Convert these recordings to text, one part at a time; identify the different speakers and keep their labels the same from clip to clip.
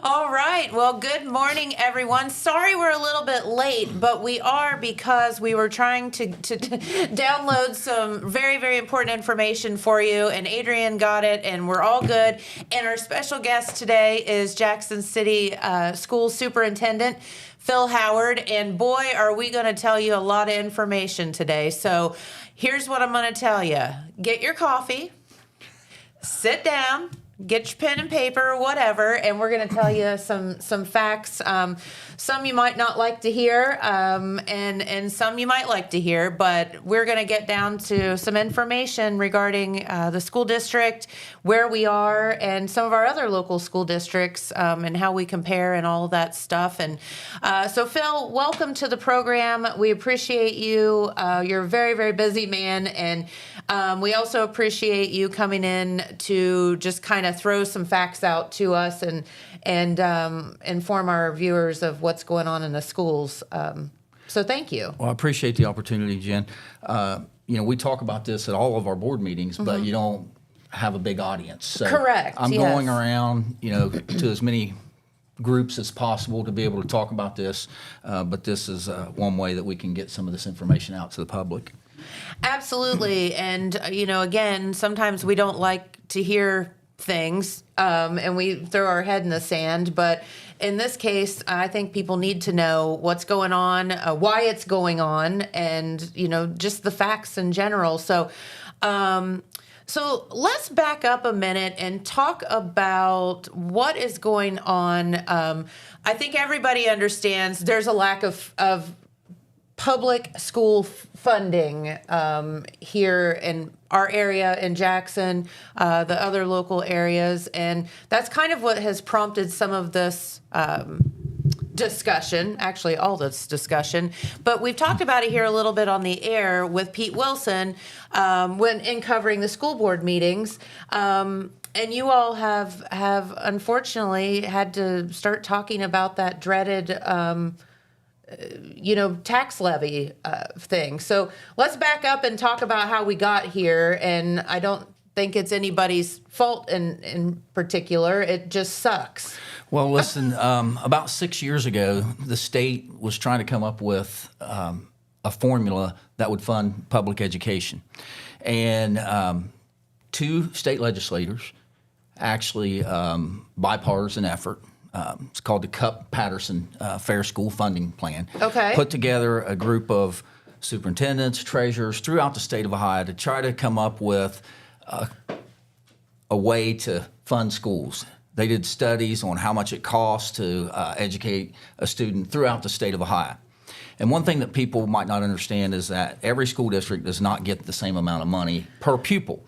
Speaker 1: All right. Well, good morning, everyone. Sorry we're a little bit late, but we are because we were trying to download some very, very important information for you, and Adrian got it, and we're all good. And our special guest today is Jackson City School Superintendent Phil Howard, and boy, are we going to tell you a lot of information today. So here's what I'm going to tell you. Get your coffee, sit down, get your pen and paper, whatever, and we're going to tell you some facts. Some you might not like to hear, and some you might like to hear, but we're going to get down to some information regarding the school district, where we are, and some of our other local school districts, and how we compare and all of that stuff. And so, Phil, welcome to the program. We appreciate you. You're a very, very busy man, and we also appreciate you coming in to just kind of throw some facts out to us and inform our viewers of what's going on in the schools. So thank you.
Speaker 2: Well, I appreciate the opportunity, Jen. We talk about this at all of our board meetings, but you don't have a big audience. So
Speaker 1: Correct.
Speaker 2: I'm
Speaker 1: yes.
Speaker 2: going around, to as many groups as possible to be able to talk about this. But this is one way that we can get some of this information out to the public.
Speaker 1: Absolutely. And, again, sometimes we don't like to hear things and we throw our head in the sand. But in this case, I think people need to know what's going on, why it's going on, and, just the facts in general. So let's back up a minute and talk about what is going on. I think everybody understands there's a lack of public school funding here in our area in Jackson, the other local areas, and that's kind of what has prompted some of this discussion, actually all this discussion. But we've talked about it here a little bit on the air with Pete Wilson when in covering the school board meetings. And you all have unfortunately had to start talking about that dreaded tax levy thing. So let's back up and talk about how we got here. And I don't think it's anybody's fault in particular. It just sucks.
Speaker 2: Well, listen, about 6 years ago, the state was trying to come up with a formula that would fund public education. And two state legislators, actually bipartisan effort, it's called the Cupp-Patterson Fair School Funding Plan.
Speaker 1: Okay.
Speaker 2: Put together a group of superintendents, treasurers throughout the state of Ohio to try to come up with a way to fund schools. They did studies on how much it costs to educate a student throughout the state of Ohio. And one thing that people might not understand is that every school district does not get the same amount of money per pupil.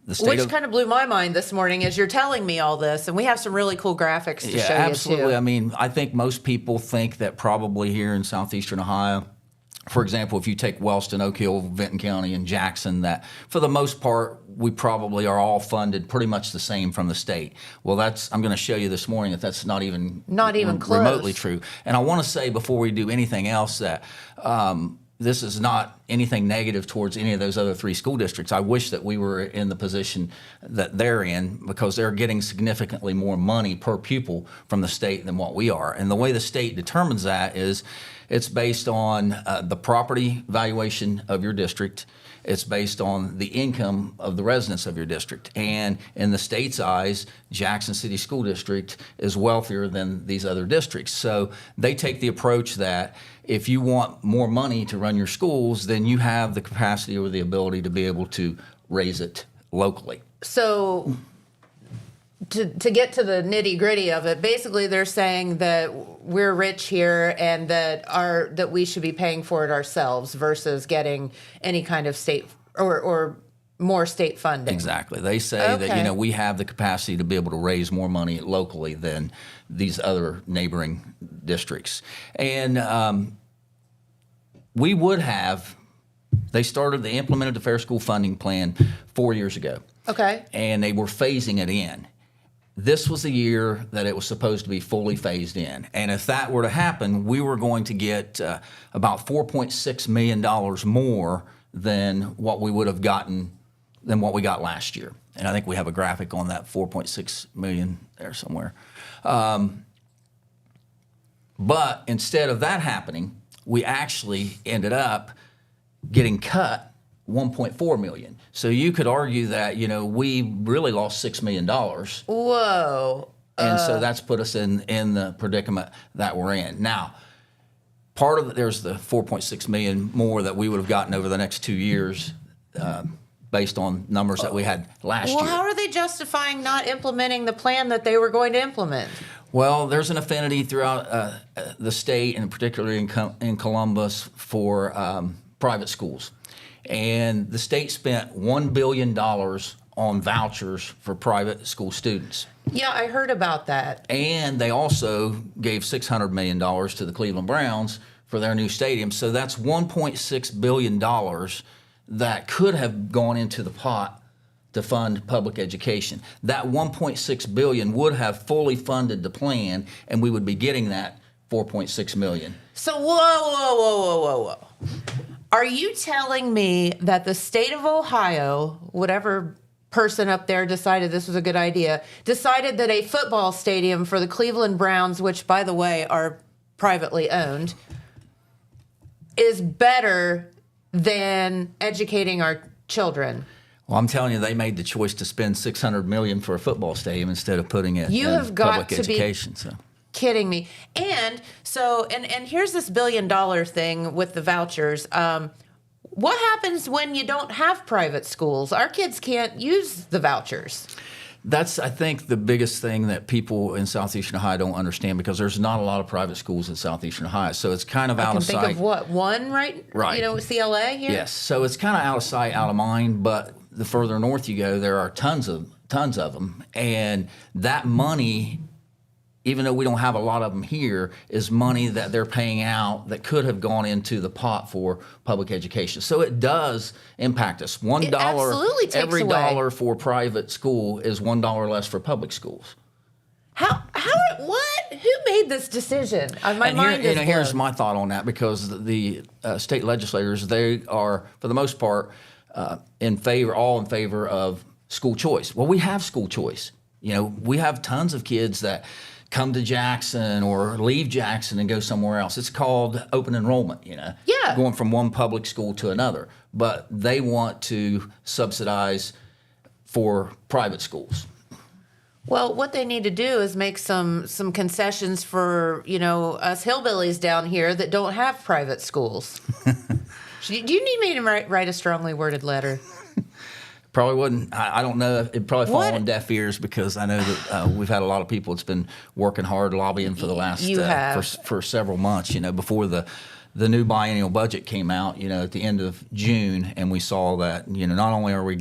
Speaker 1: Which kind of blew my mind this morning as you're telling me all this, and we have some really cool graphics to show
Speaker 2: absolutely.
Speaker 1: you too.
Speaker 2: I mean, I think most people think that probably here in southeastern Ohio, for example, if you take Wellston, Oak Hill, Vinton County, and Jackson, that for the most part, we probably are all funded pretty much the same from the state. Well, I'm going to show you this morning that that's not even
Speaker 1: close.
Speaker 2: Remotely true. And I want to say before we do anything else that this is not anything negative towards any of those other three school districts. I wish that we were in the position that they're in because they're getting significantly more money per pupil from the state than what we are. And the way the state determines that is it's based on the property valuation of your district. It's based on the income of the residents of your district. And in the state's eyes, Jackson City School District is wealthier than these other districts. So they take the approach that if you want more money to run your schools, then you have the capacity or the ability to be able to raise it locally.
Speaker 1: So to get to the nitty gritty of it, basically they're saying that we're rich here and that we should be paying for it ourselves versus getting any kind of state or more state funding.
Speaker 2: Exactly. They say that we have the capacity to be able to raise more money locally than these other neighboring districts. And we would have. They implemented the Fair School Funding Plan 4 years ago.
Speaker 1: Okay.
Speaker 2: And they were phasing it in. This was the year that it was supposed to be fully phased in. And if that were to happen, we were going to get about $4.6 million more than what we would have gotten than what we got last year. And I think we have a graphic on that 4.6 million there somewhere. But instead of that happening, we actually ended up getting cut 1.4 million. So you could argue that, we really lost $6 million.
Speaker 1: Whoa.
Speaker 2: And so that's put us in the predicament that we're in. Now, part of there's the 4.6 million more that we would have gotten over the next 2 years based on numbers that we had last year.
Speaker 1: Well, how are they justifying not implementing the plan that they were going to implement?
Speaker 2: Well, there's an affinity throughout the state, and particularly in Columbus, for private schools. And the state spent $1 billion on vouchers for private school students.
Speaker 1: Yeah, I heard about that.
Speaker 2: And they also gave $600 million to the Cleveland Browns for their new stadium. So that's $1.6 billion that could have gone into the pot to fund public education. That $1.6 billion would have fully funded the plan, and we would be getting that $4.6 million.
Speaker 1: So, whoa. Are you telling me that the state of Ohio, whatever person up there decided this was a good idea, decided that a football stadium for the Cleveland Browns, which, by the way, are privately owned, is better than educating our children?
Speaker 2: Well, I'm telling you, they made the choice to spend $600 million for a football stadium instead of putting it
Speaker 1: You
Speaker 2: in
Speaker 1: have got
Speaker 2: public
Speaker 1: to
Speaker 2: education.
Speaker 1: be
Speaker 2: So.
Speaker 1: kidding me. And so, and here's this $1 billion thing with the vouchers. What happens when you don't have private schools? Our kids can't use the vouchers.
Speaker 2: That's, I think, the biggest thing that people in Southeastern Ohio don't understand, because there's not a lot of private schools in Southeastern Ohio. So it's kind of out of sight.
Speaker 1: I can think of what? One, right?
Speaker 2: Right.
Speaker 1: CLA here?
Speaker 2: Yes. So it's kind of out of sight, out of mind. But the further north you go, there are tons of them. And that money, even though we don't have a lot of them here, is money that they're paying out that could have gone into the pot for public education. So it does impact us. $1
Speaker 1: absolutely takes
Speaker 2: every
Speaker 1: away.
Speaker 2: dollar for private school is $1 less for public schools.
Speaker 1: What? Who made this decision? My
Speaker 2: And
Speaker 1: mind is
Speaker 2: here's
Speaker 1: blown.
Speaker 2: my thought on that, because the state legislators, they are, for the most part, all in favor of school choice. Well, we have school choice. We have tons of kids that come to Jackson or leave Jackson and go somewhere else. It's called open enrollment,
Speaker 1: Yeah.
Speaker 2: going from one public school to another. But they want to subsidize for private schools.
Speaker 1: Well, what they need to do is make some concessions for, us hillbillies down here that don't have private schools. Do you need me to write a strongly worded letter?
Speaker 2: Probably wouldn't. I don't know. It'd probably fall
Speaker 1: What?
Speaker 2: on deaf ears, because I know that we've had a lot of people that's been working hard lobbying for the last
Speaker 1: You have.
Speaker 2: for several months. Before the new biennial budget came out, at the end of June, and we saw that not only are we're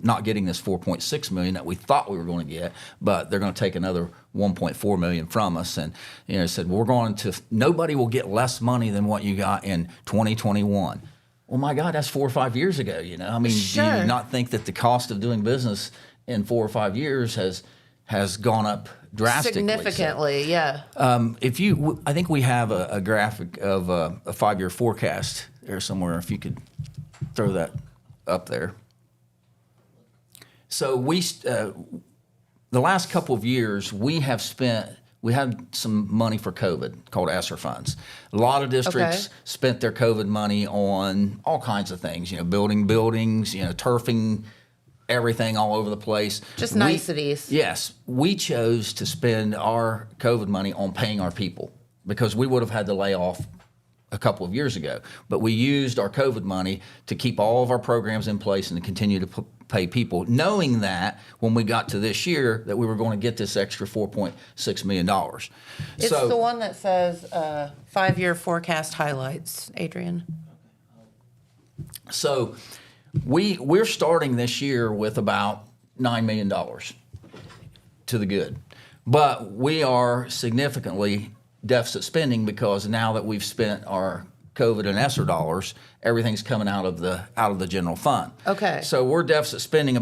Speaker 2: not getting this 4.6 million that we thought we were going to get, but they're going to take another 1.4 million from us, and said nobody will get less money than what you got in 2021. Well, my God, that's 4 or 5 years ago.
Speaker 1: Sure.
Speaker 2: Do you not think that the cost of doing business in 4 or 5 years has gone up drastically?
Speaker 1: Significantly, yeah.
Speaker 2: I think we have a graphic of a 5-year forecast there somewhere. If you could throw that up there. So the last couple of years, we had some money for COVID called ESSER funds. A lot of districts spent their COVID money on all kinds of things, building buildings, turfing, everything all over the place.
Speaker 1: Just niceties.
Speaker 2: Yes. We chose to spend our COVID money on paying our people, because we would have had to lay off a couple of years ago. But we used our COVID money to keep all of our programs in place and to continue to pay people, knowing that when we got to this year that we were going to get this extra $4.6 million.
Speaker 1: It's the one that says 5-year forecast highlights, Adrian.
Speaker 2: So we're starting this year with about $9 million to the good. But we are significantly deficit spending, because now that we've spent our COVID and ESSER dollars, everything's coming out of the general fund.
Speaker 1: Okay.
Speaker 2: So we're deficit spending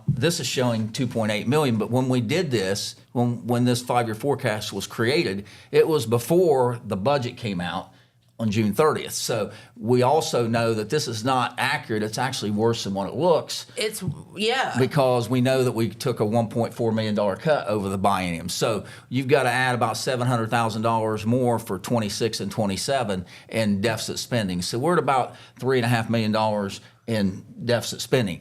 Speaker 2: this is showing 2.8 million, but when we did this, when this 5-year forecast was created, it was before the budget came out on June 30th. So we also know that this is not accurate. It's actually worse than what it looks.
Speaker 1: Yeah.
Speaker 2: Because we know that we took a $1.4 million cut over the biennium. So you've got to add about $700,000 more for 26 and 27 in deficit spending. So we're at about $3.5 million in deficit spending.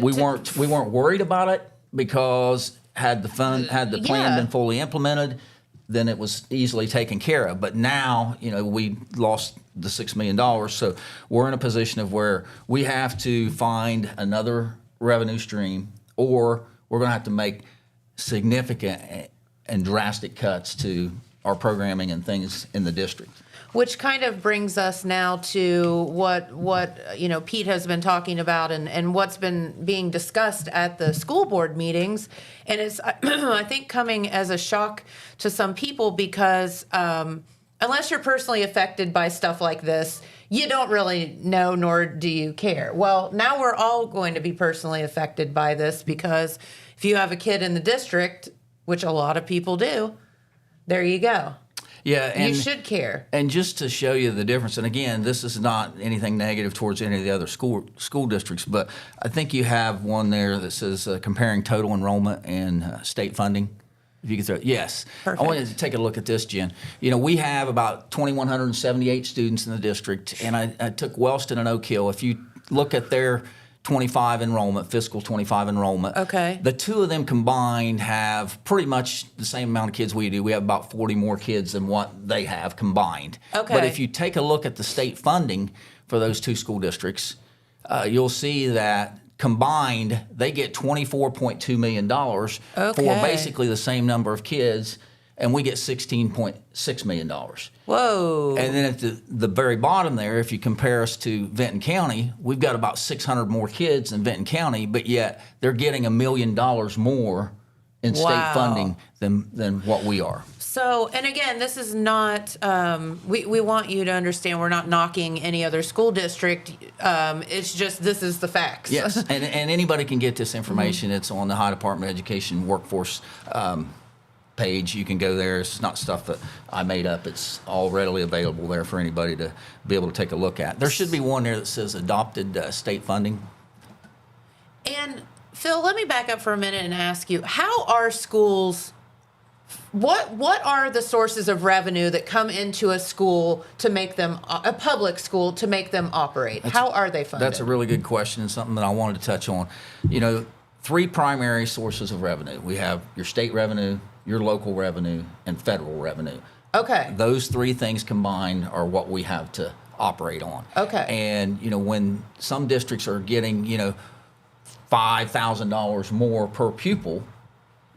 Speaker 2: We weren't worried about it because had the plan been fully implemented, then it was easily taken care of. But now, we lost the $6 million. So we're in a position of where we have to find another revenue stream, or we're going to have to make significant and drastic cuts to our programming and things in the district.
Speaker 1: Which kind of brings us now to what Pete has been talking about and what's been being discussed at the school board meetings. And it's, I think, coming as a shock to some people because unless you're personally affected by stuff like this, you don't really know, nor do you care. Well, now we're all going to be personally affected by this because if you have a kid in the district, which a lot of people do, there you go.
Speaker 2: Yeah, and
Speaker 1: you should care. And
Speaker 2: just to show you the difference, and again, this is not anything negative towards any of the other school districts, but I think you have one there that says comparing total enrollment and state funding. If you could throw, yes.
Speaker 1: Perfect.
Speaker 2: I wanted to take a look at this, Jen. We have about 2,178 students in the district, and I took Wellston and Oak Hill. If you look at their 25 enrollment, fiscal 25 enrollment.
Speaker 1: Okay.
Speaker 2: The two of them combined have pretty much the same amount of kids we do. We have about 40 more kids than what they have combined.
Speaker 1: Okay.
Speaker 2: But if you take a look at the state funding for those two school districts, you'll see that combined they get $24.2 million for basically the same number of kids, and we get $16.6 million.
Speaker 1: Whoa.
Speaker 2: And then at the very bottom there, if you compare us to Vinton County, we've got about 600 more kids in Vinton County, but yet they're getting $1 million more in state funding than what we are.
Speaker 1: So, and again, this is not, we want you to understand we're not knocking any other school district. It's just, this is the facts.
Speaker 2: Yes, and anybody can get this information. It's on the High Department of Education workforce page. You can go there. It's not stuff that I made up. It's all readily available there for anybody to be able to take a look at. There should be one there that says adopted state funding.
Speaker 1: And Phil, let me back up for a minute and ask you, how are schools, what are the sources of revenue that come into a school to make them, a public school, to make them operate? How are they funded?
Speaker 2: That's a really good question and something that I wanted to touch on. Three primary sources of revenue. We have your state revenue, your local revenue, and federal revenue.
Speaker 1: Okay.
Speaker 2: Those three things combined are what we have to operate on.
Speaker 1: Okay.
Speaker 2: And, when some districts are getting, $5,000 more per pupil,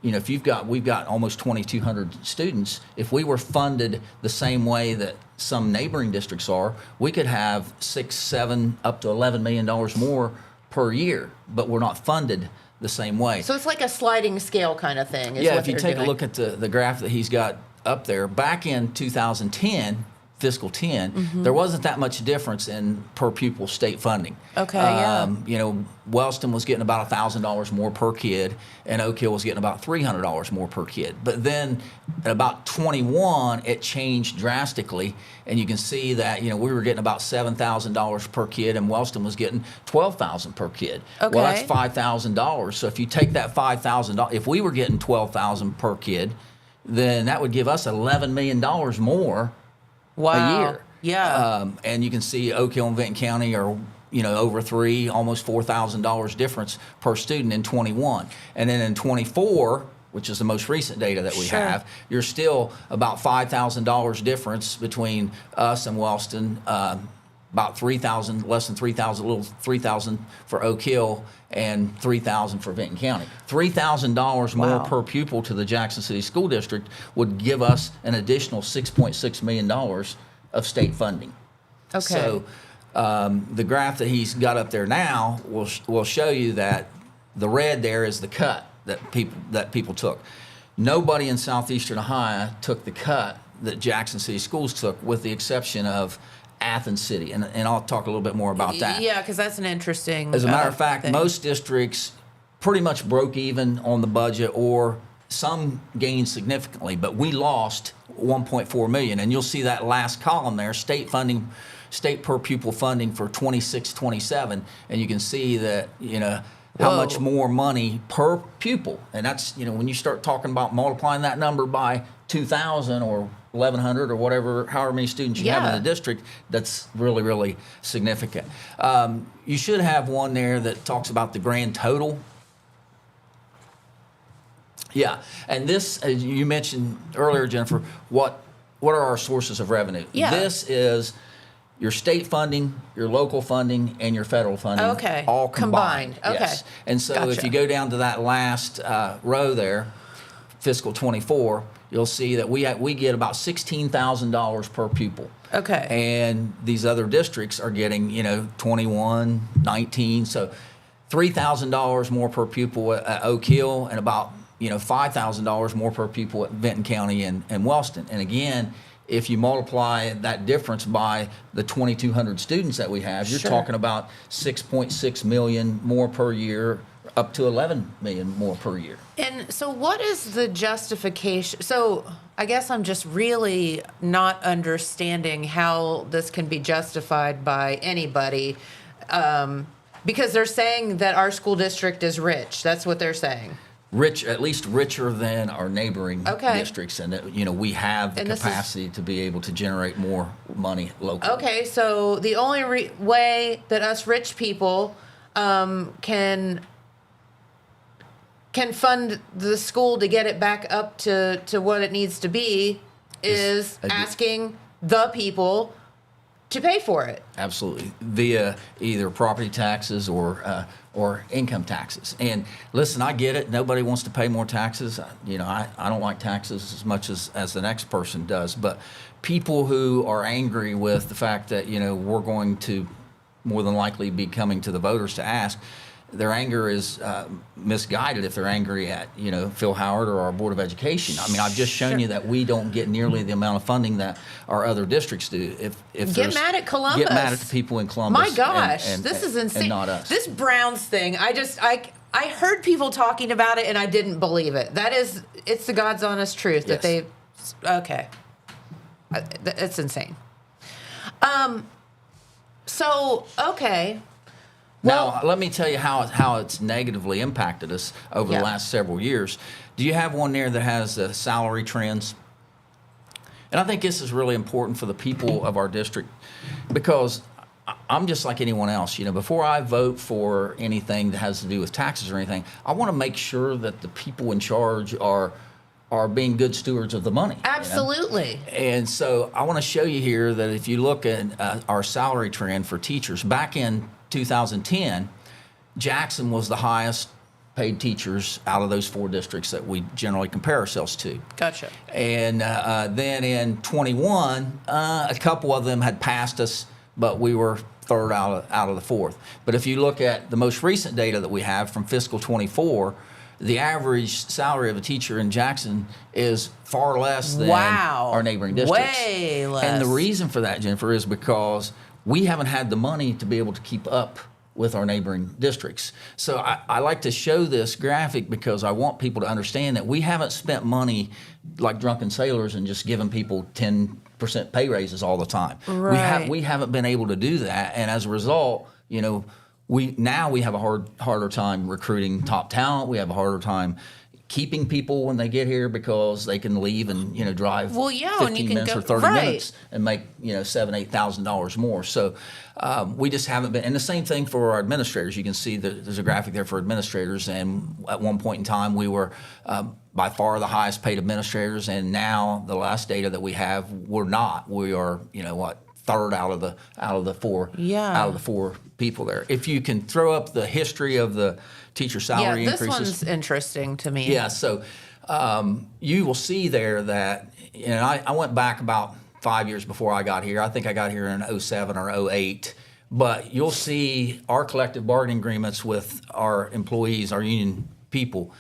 Speaker 2: we've got almost 2,200 students. If we were funded the same way that some neighboring districts are, we could have $6, $7, up to $11 million more per year, but we're not funded the same way.
Speaker 1: So it's like a sliding scale kind of thing.
Speaker 2: Yeah, if you take a look at the graph that he's got up there, back in 2010, fiscal 10, there wasn't that much difference in per pupil state funding.
Speaker 1: Okay, yeah.
Speaker 2: Wellston was getting about $1,000 more per kid, and Oak Hill was getting about $300 more per kid. But then at about 21, it changed drastically, and you can see that we were getting about $7,000 per kid, and Wellston was getting $12,000 per kid.
Speaker 1: Okay.
Speaker 2: Well, that's $5,000. So if you take that $5,000, if we were getting $12,000 per kid, then that would give us $11 million more.
Speaker 1: Wow.
Speaker 2: A year.
Speaker 1: Yeah.
Speaker 2: And you can see Oak Hill and Vinton County are, over almost $4,000 difference per student in 21. And then in 24, which is the most recent data that we have, you're still about $5,000 difference between us and Wellston, about 3,000, less than 3,000, a little 3,000 for Oak Hill and 3,000 for Vinton County. $3,000 more per pupil to the Jackson City School District would give us an additional $6.6 million of state funding.
Speaker 1: Okay.
Speaker 2: So the graph that he's got up there now will show you that the red there is the cut that people took. Nobody in Southeastern Ohio took the cut that Jackson City Schools took, with the exception of Athens City, and I'll talk a little bit more about that.
Speaker 1: Yeah, because that's an interesting
Speaker 2: As a matter of fact,
Speaker 1: thing.
Speaker 2: most districts pretty much broke even on the budget or some gained significantly, but we lost 1.4 million. And you'll see that last column there, state funding, state per pupil funding for 26-27, and you can see that, how
Speaker 1: Whoa.
Speaker 2: much more money per pupil. And that's, when you start talking about multiplying that number by 2,000 or 1,100 or whatever, however many students you have in the district, that's really, really significant. You should have one there that talks about the grand total. Yeah, and this, as you mentioned earlier, Jennifer, what are our sources of revenue?
Speaker 1: Yeah.
Speaker 2: This is your state funding, your local funding, and your federal funding,
Speaker 1: Okay.
Speaker 2: all combined.
Speaker 1: Okay.
Speaker 2: Yes. And so if
Speaker 1: Gotcha.
Speaker 2: you go down to that last row there, fiscal 24, you'll see that we get about $16,000 per pupil.
Speaker 1: Okay.
Speaker 2: And these other districts are getting, 21, 19, so $3,000 more per pupil at Oak Hill, and about $5,000 more per pupil at Benton County and Wellston. And again, if you multiply that difference by the 2,200 students that we have, you're
Speaker 1: Sure.
Speaker 2: talking about 6.6 million more per year, up to 11 million more per year.
Speaker 1: And so what is the justification? So I guess I'm just really not understanding how this can be justified by anybody, because they're saying that our school district is rich. That's what they're saying.
Speaker 2: At least richer than our neighboring
Speaker 1: Okay.
Speaker 2: districts, and that, we have the
Speaker 1: And this is-
Speaker 2: capacity to be able to generate more money locally.
Speaker 1: Okay, so the only way that us rich people can fund the school to get it back up to what it needs to be is asking the people to pay for it.
Speaker 2: Absolutely, via either property taxes or income taxes. And listen, I get it. Nobody wants to pay more taxes. I don't like taxes as much as the next person does. But people who are angry with the fact that we're going to more than likely be coming to the voters to ask, their anger is misguided if they're angry at Phil Howard or our Board of Education. I mean, I've just shown you that we don't get nearly the amount of funding that our other districts do. If
Speaker 1: Get mad at Columbus.
Speaker 2: Get mad at the people in Columbus.
Speaker 1: My gosh,
Speaker 2: and
Speaker 1: this is insane.
Speaker 2: And not us.
Speaker 1: This Browns thing, I heard people talking about it and I didn't believe it. It's the God's honest truth that
Speaker 2: Yes.
Speaker 1: okay. It's insane. So, okay.
Speaker 2: Now, let me tell you how it's negatively impacted us over
Speaker 1: Yeah.
Speaker 2: the last several years. Do you have one there that has salary trends? And I think this is really important for the people of our district, because I'm just like anyone else. Before I vote for anything that has to do with taxes or anything, I want to make sure that the people in charge are being good stewards of the money.
Speaker 1: Absolutely.
Speaker 2: And so I want to show you here that if you look at our salary trend for teachers, back in 2010, Jackson was the highest paid teachers out of those four districts that we generally compare ourselves to.
Speaker 1: Gotcha.
Speaker 2: And then in 21, a couple of them had passed us, but we were third out of the fourth. But if you look at the most recent data that we have from fiscal 24, the average salary of a teacher in Jackson is far less than our neighboring districts.
Speaker 1: Way less.
Speaker 2: And the reason for that, Jennifer, is because we haven't had the money to be able to keep up with our neighboring districts. So I like to show this graphic because I want people to understand that we haven't spent money like drunken sailors and just given people 10% pay raises all the time.
Speaker 1: Right.
Speaker 2: We haven't been able to do that, and as a result, we have a harder time recruiting top talent. We have a harder time keeping people when they get here because they can leave and drive 15 minutes or 30 minutes and make $7,000-8,000 more. So we just haven't been. And the same thing for our administrators. You can see that there's a graphic there for administrators, and at one point in time we were by far the highest paid administrators, and now the last data that we have, we're not. We are third out of the four people there. If you can throw up the history of the teacher salary
Speaker 1: this
Speaker 2: increases.
Speaker 1: one's interesting to me.
Speaker 2: Yeah, so you will see there that, I went back about 5 years before I got here. I think I got here in 07 or 08. But you'll see our collective bargaining agreements with our employees, our union people,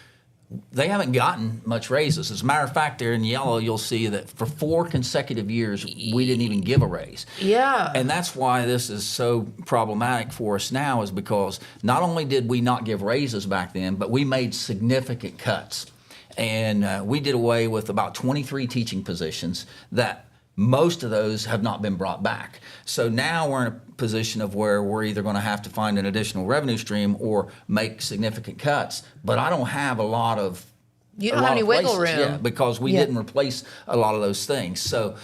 Speaker 2: they haven't gotten much raises. As a matter of fact, there in yellow, you'll see that for 4 consecutive years, we didn't even give a raise.
Speaker 1: Yeah.
Speaker 2: And that's why this is so problematic for us now, is because not only did we not give raises back then, but we made significant cuts. And we did away with about 23 teaching positions that most of those have not been brought back. So now we're in a position of where we're either going to have to find an additional revenue stream or make significant cuts. But I don't have a lot of
Speaker 1: You don't have any wiggle room.
Speaker 2: Yeah, because we didn't replace a lot of those things. So,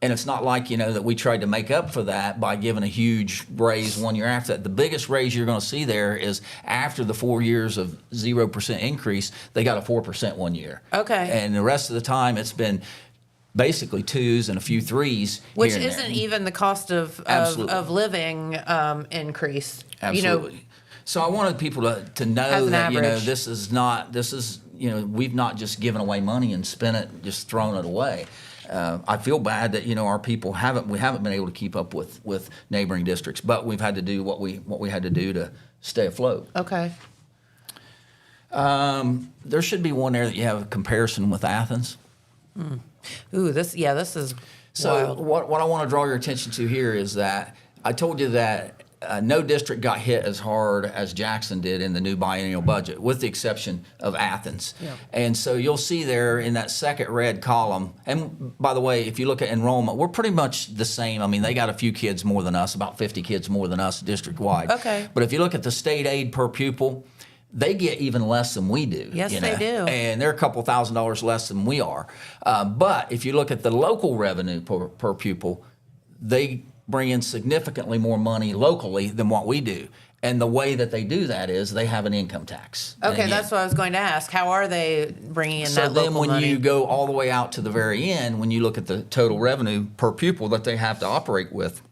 Speaker 2: and it's not like, that we tried to make up for that by giving a huge raise 1 year after that. The biggest raise you're going to see there is after the 4 years of 0% increase, they got a 4% 1 year.
Speaker 1: Okay.
Speaker 2: And the rest of the time, it's been basically 2s and a few 3s.
Speaker 1: Which
Speaker 2: here and
Speaker 1: isn't
Speaker 2: there.
Speaker 1: even the cost of living increase.
Speaker 2: Absolutely. So I wanted people to know
Speaker 1: As
Speaker 2: that,
Speaker 1: an average.
Speaker 2: this is, we've not just given away money and spent it, just thrown it away. I feel bad that, our people we haven't been able to keep up with neighboring districts, but we've had to do what we had to do to stay afloat.
Speaker 1: Okay.
Speaker 2: There should be one there that you have a comparison with Athens.
Speaker 1: Ooh, this is
Speaker 2: So
Speaker 1: wild.
Speaker 2: what I want to draw your attention to here is that I told you that no district got hit as hard as Jackson did in the new biennial budget, with the exception of Athens.
Speaker 1: Yeah.
Speaker 2: And so you'll see there in that second red column, and by the way, if you look at enrollment, we're pretty much the same. I mean, they got a few kids more than us, about 50 kids more than us district-wide.
Speaker 1: Okay.
Speaker 2: But if you look at the state aid per pupil, they get even less than we do.
Speaker 1: Yes, they do.
Speaker 2: And they're a couple $1,000s less than we are. But if you look at the local revenue per pupil, they bring in significantly more money locally than what we do. And the way that they do that is they have an income tax.
Speaker 1: Okay,
Speaker 2: And
Speaker 1: that's what I was going to ask. How are they bringing in
Speaker 2: so
Speaker 1: that
Speaker 2: then
Speaker 1: local
Speaker 2: when
Speaker 1: money?
Speaker 2: you go all the way out to the very end, when you look at the total revenue per pupil that they have to operate with,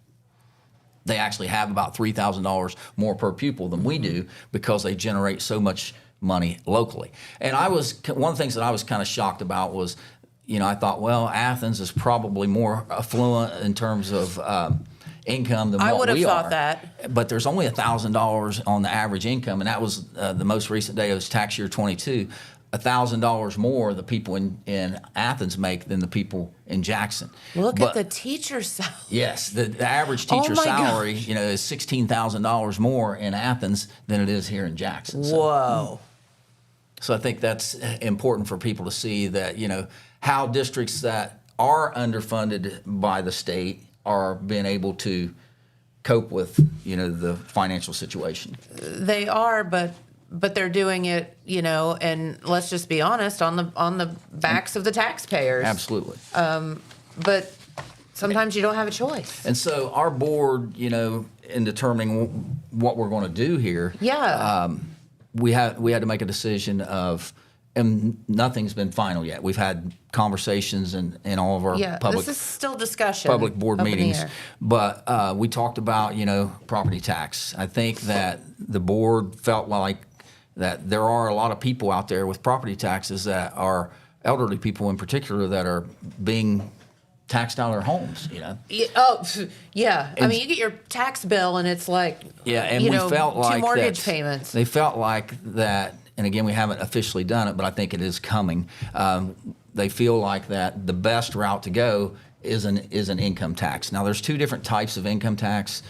Speaker 2: they actually have about $3,000 more per pupil than we do because they generate so much money locally. And one of the things that I was kind of shocked about was, I thought, well, Athens is probably more affluent in terms of income than
Speaker 1: I
Speaker 2: what
Speaker 1: would have
Speaker 2: we
Speaker 1: thought
Speaker 2: are.
Speaker 1: that.
Speaker 2: But there's only $1,000 on the average income, and that was the most recent day. It was tax year 22. $1,000 more the people in Athens make than the people in Jackson.
Speaker 1: Look at the teacher salary.
Speaker 2: Yes, the average teacher
Speaker 1: my
Speaker 2: salary, is $16,000 more in Athens than it is here in Jackson.
Speaker 1: Whoa.
Speaker 2: So I think that's important for people to see that, how districts that are underfunded by the state are being able to cope with, the financial situation.
Speaker 1: They are, but they're doing it, and let's just be honest, on the backs of the taxpayers.
Speaker 2: Absolutely.
Speaker 1: But sometimes you don't have a choice.
Speaker 2: And so our board, in determining what we're going to do here,
Speaker 1: Yeah.
Speaker 2: we had to make a decision of, and nothing's been final yet. We've had conversations in all of our public
Speaker 1: this is still discussion.
Speaker 2: public board
Speaker 1: up in the
Speaker 2: meetings,
Speaker 1: air.
Speaker 2: but we talked about property tax. I think that the board felt like that there are a lot of people out there with property taxes that are elderly people in particular that are being taxed out of their homes.
Speaker 1: Yeah, oh, yeah. I mean, you get your tax bill and it's like,
Speaker 2: Yeah, and
Speaker 1: you
Speaker 2: we
Speaker 1: know,
Speaker 2: felt like
Speaker 1: two mortgage
Speaker 2: that
Speaker 1: payments.
Speaker 2: They felt like that, and again, we haven't officially done it, but I think it is coming. They feel like that the best route to go is an income tax. Now, there's two different types of income tax.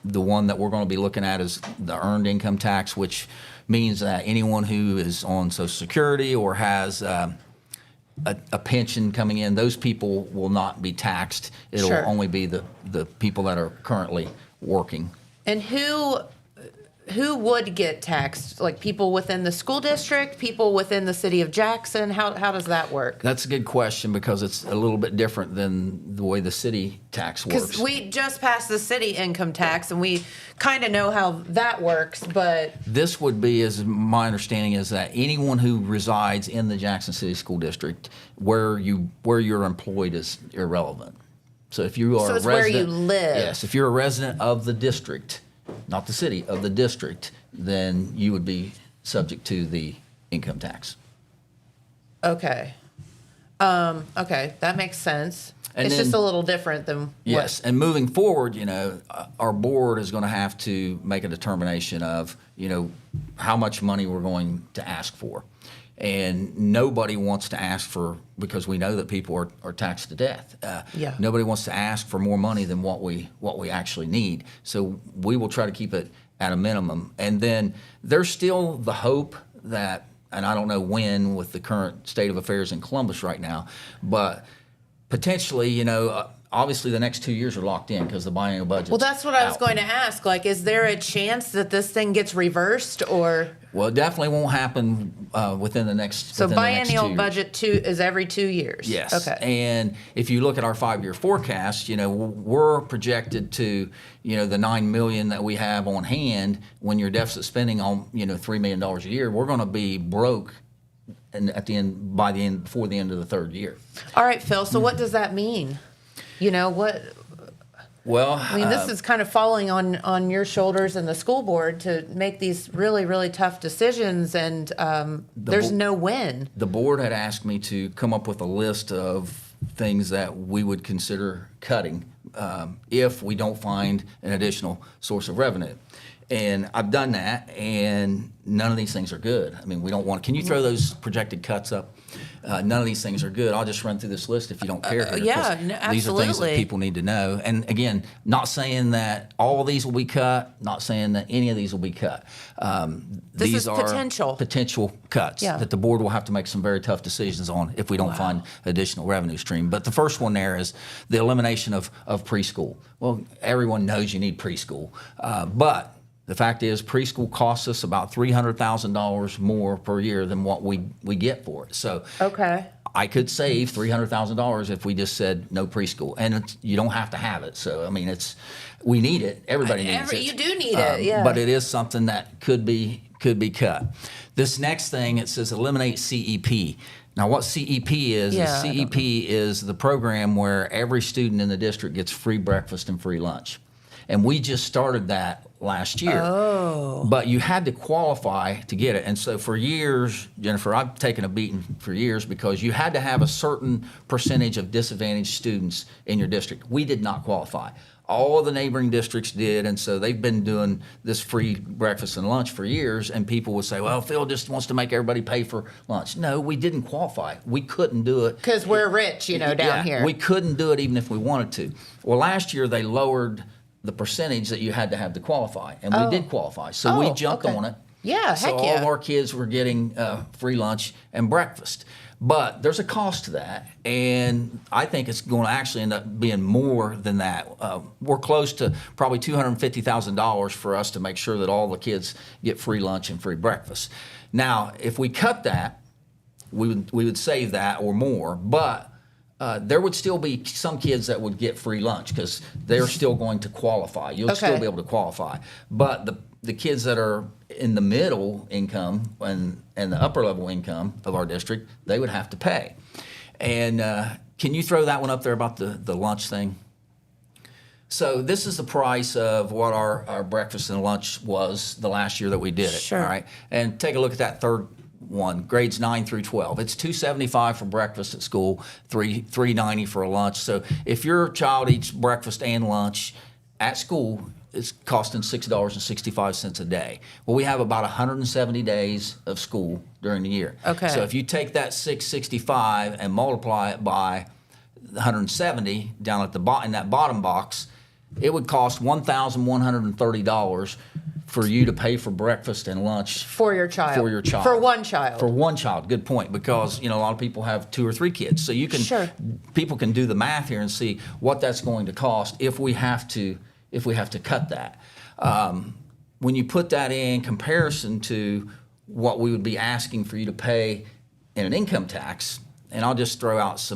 Speaker 2: The one that we're going to be looking at is the earned income tax, which means that anyone who is on Social Security or has a pension coming in, those people will not be taxed. It'll
Speaker 1: Sure.
Speaker 2: only be the people that are currently working.
Speaker 1: And who would get taxed? Like people within the school district, people within the city of Jackson? How does that work?
Speaker 2: That's a good question because it's a little bit different than the way the city tax works.
Speaker 1: Because we just passed the city income tax and we kind of know how that works, but
Speaker 2: This would be, as my understanding is, that anyone who resides in the Jackson City School District, where you're employed is irrelevant. So if you are
Speaker 1: So it's
Speaker 2: a
Speaker 1: where you
Speaker 2: resident,
Speaker 1: live.
Speaker 2: Yes, if you're a resident of the district, not the city, of the district, then you would be subject to the income tax.
Speaker 1: okay. Okay, that makes sense.
Speaker 2: And
Speaker 1: It's
Speaker 2: then-
Speaker 1: just a little different than
Speaker 2: Yes, and moving forward, our board is going to have to make a determination of, how much money we're going to ask for. And nobody wants to ask for, because we know that people are taxed to death.
Speaker 1: Yeah.
Speaker 2: Nobody wants to ask for more money than what we actually need. So we will try to keep it at a minimum. And then there's still the hope that and I don't know when with the current state of affairs in Columbus right now, but potentially, obviously the next 2 years are locked in because the biennial budget.
Speaker 1: Well, that's what I was going to ask. Like, is there a chance that this thing gets reversed, or?
Speaker 2: Well, it definitely won't happen within the next.
Speaker 1: So
Speaker 2: within the next 2
Speaker 1: biennial
Speaker 2: years.
Speaker 1: budget is every 2 years.
Speaker 2: Yes.
Speaker 1: Okay.
Speaker 2: And if you look at our 5-year forecast, we're projected to, the $9 million that we have on hand. When you're deficit spending on, $3 million a year, we're going to be broke. And before the end of the third year.
Speaker 1: All right, Phil. So what does that mean? What?
Speaker 2: Well,
Speaker 1: I mean, this is kind of falling on your shoulders and the school board to make these really, really tough decisions, and there's no win.
Speaker 2: The board had asked me to come up with a list of things that we would consider cutting if we don't find an additional source of revenue. And I've done that, and none of these things are good. I mean, we don't want. Can you throw those projected cuts up? None of these things are good. I'll just run through this list if you don't care. Here,
Speaker 1: absolutely.
Speaker 2: These are things that people need to know. And again, not saying that all of these will be cut. Not saying that any of these will be cut. These are potential cuts that the board will have to make some very tough decisions on if we don't find additional revenue stream. But the first one there is the elimination of preschool. Well, everyone knows you need preschool, but the fact is, preschool costs us about $300,000 more per year than what we get for it. So I could save $300,000 if we just said no preschool, and you don't have to have it. So I mean, we need it. Everybody needs it.
Speaker 1: You do need it, yeah.
Speaker 2: But it is something that could be cut. This next thing, it says eliminate CEP. Now, what CEP is CEP is the program where every student in the district gets free breakfast and free lunch. And we just started that last year. Oh. But you had to qualify to get it. And so for years, Jennifer, I've taken a beating for years because you had to have a certain percentage of disadvantaged students in your district. We did not qualify. All of the neighboring districts did, and so they've been doing this free breakfast and lunch for years, and people would say, well, Phil just wants to make everybody pay for lunch. No, we didn't qualify. We couldn't do it.
Speaker 1: Because we're rich, down here.
Speaker 2: We couldn't do it even if we wanted to. Well, last year they lowered the percentage that you had to have to qualify, and we did qualify. So we jumped on it.
Speaker 1: Yeah,
Speaker 2: so all of our kids were getting free lunch and breakfast. But there's a cost to that, and I think it's going to actually end up being more than that. We're close to probably $250,000 for us to make sure that all the kids get free lunch and free breakfast. Now, if we cut that, we would save that or more, but there would still be some kids that would get free lunch because they're still going to qualify. You'll still be able to qualify. But the kids that are in the middle income and the upper level income of our district, they would have to pay. And can you throw that one up there about the lunch thing? So this is the price of what our breakfast and lunch was the last year that we did it.
Speaker 1: Sure.
Speaker 2: All right. And take a look at that third one, grades 9 through 12. It's $275 for breakfast at school, $390 for a lunch. So if your child eats breakfast and lunch at school, it's costing $6.65 a day. Well, we have about 170 days of school during the year.
Speaker 1: Okay.
Speaker 2: So if you take that $6.65 and multiply it by 170 down at in that bottom box, it would cost $1,130 for you to pay for breakfast and lunch
Speaker 1: for your child.
Speaker 2: For your child.
Speaker 1: For one child.
Speaker 2: For one child. Good point. Because a lot of people have 2 or 3 kids, so you can people can do the math here and see what that's going to cost if we have to cut that. When you put that in comparison to what we would be asking for you to pay in an income tax, and I'll just throw out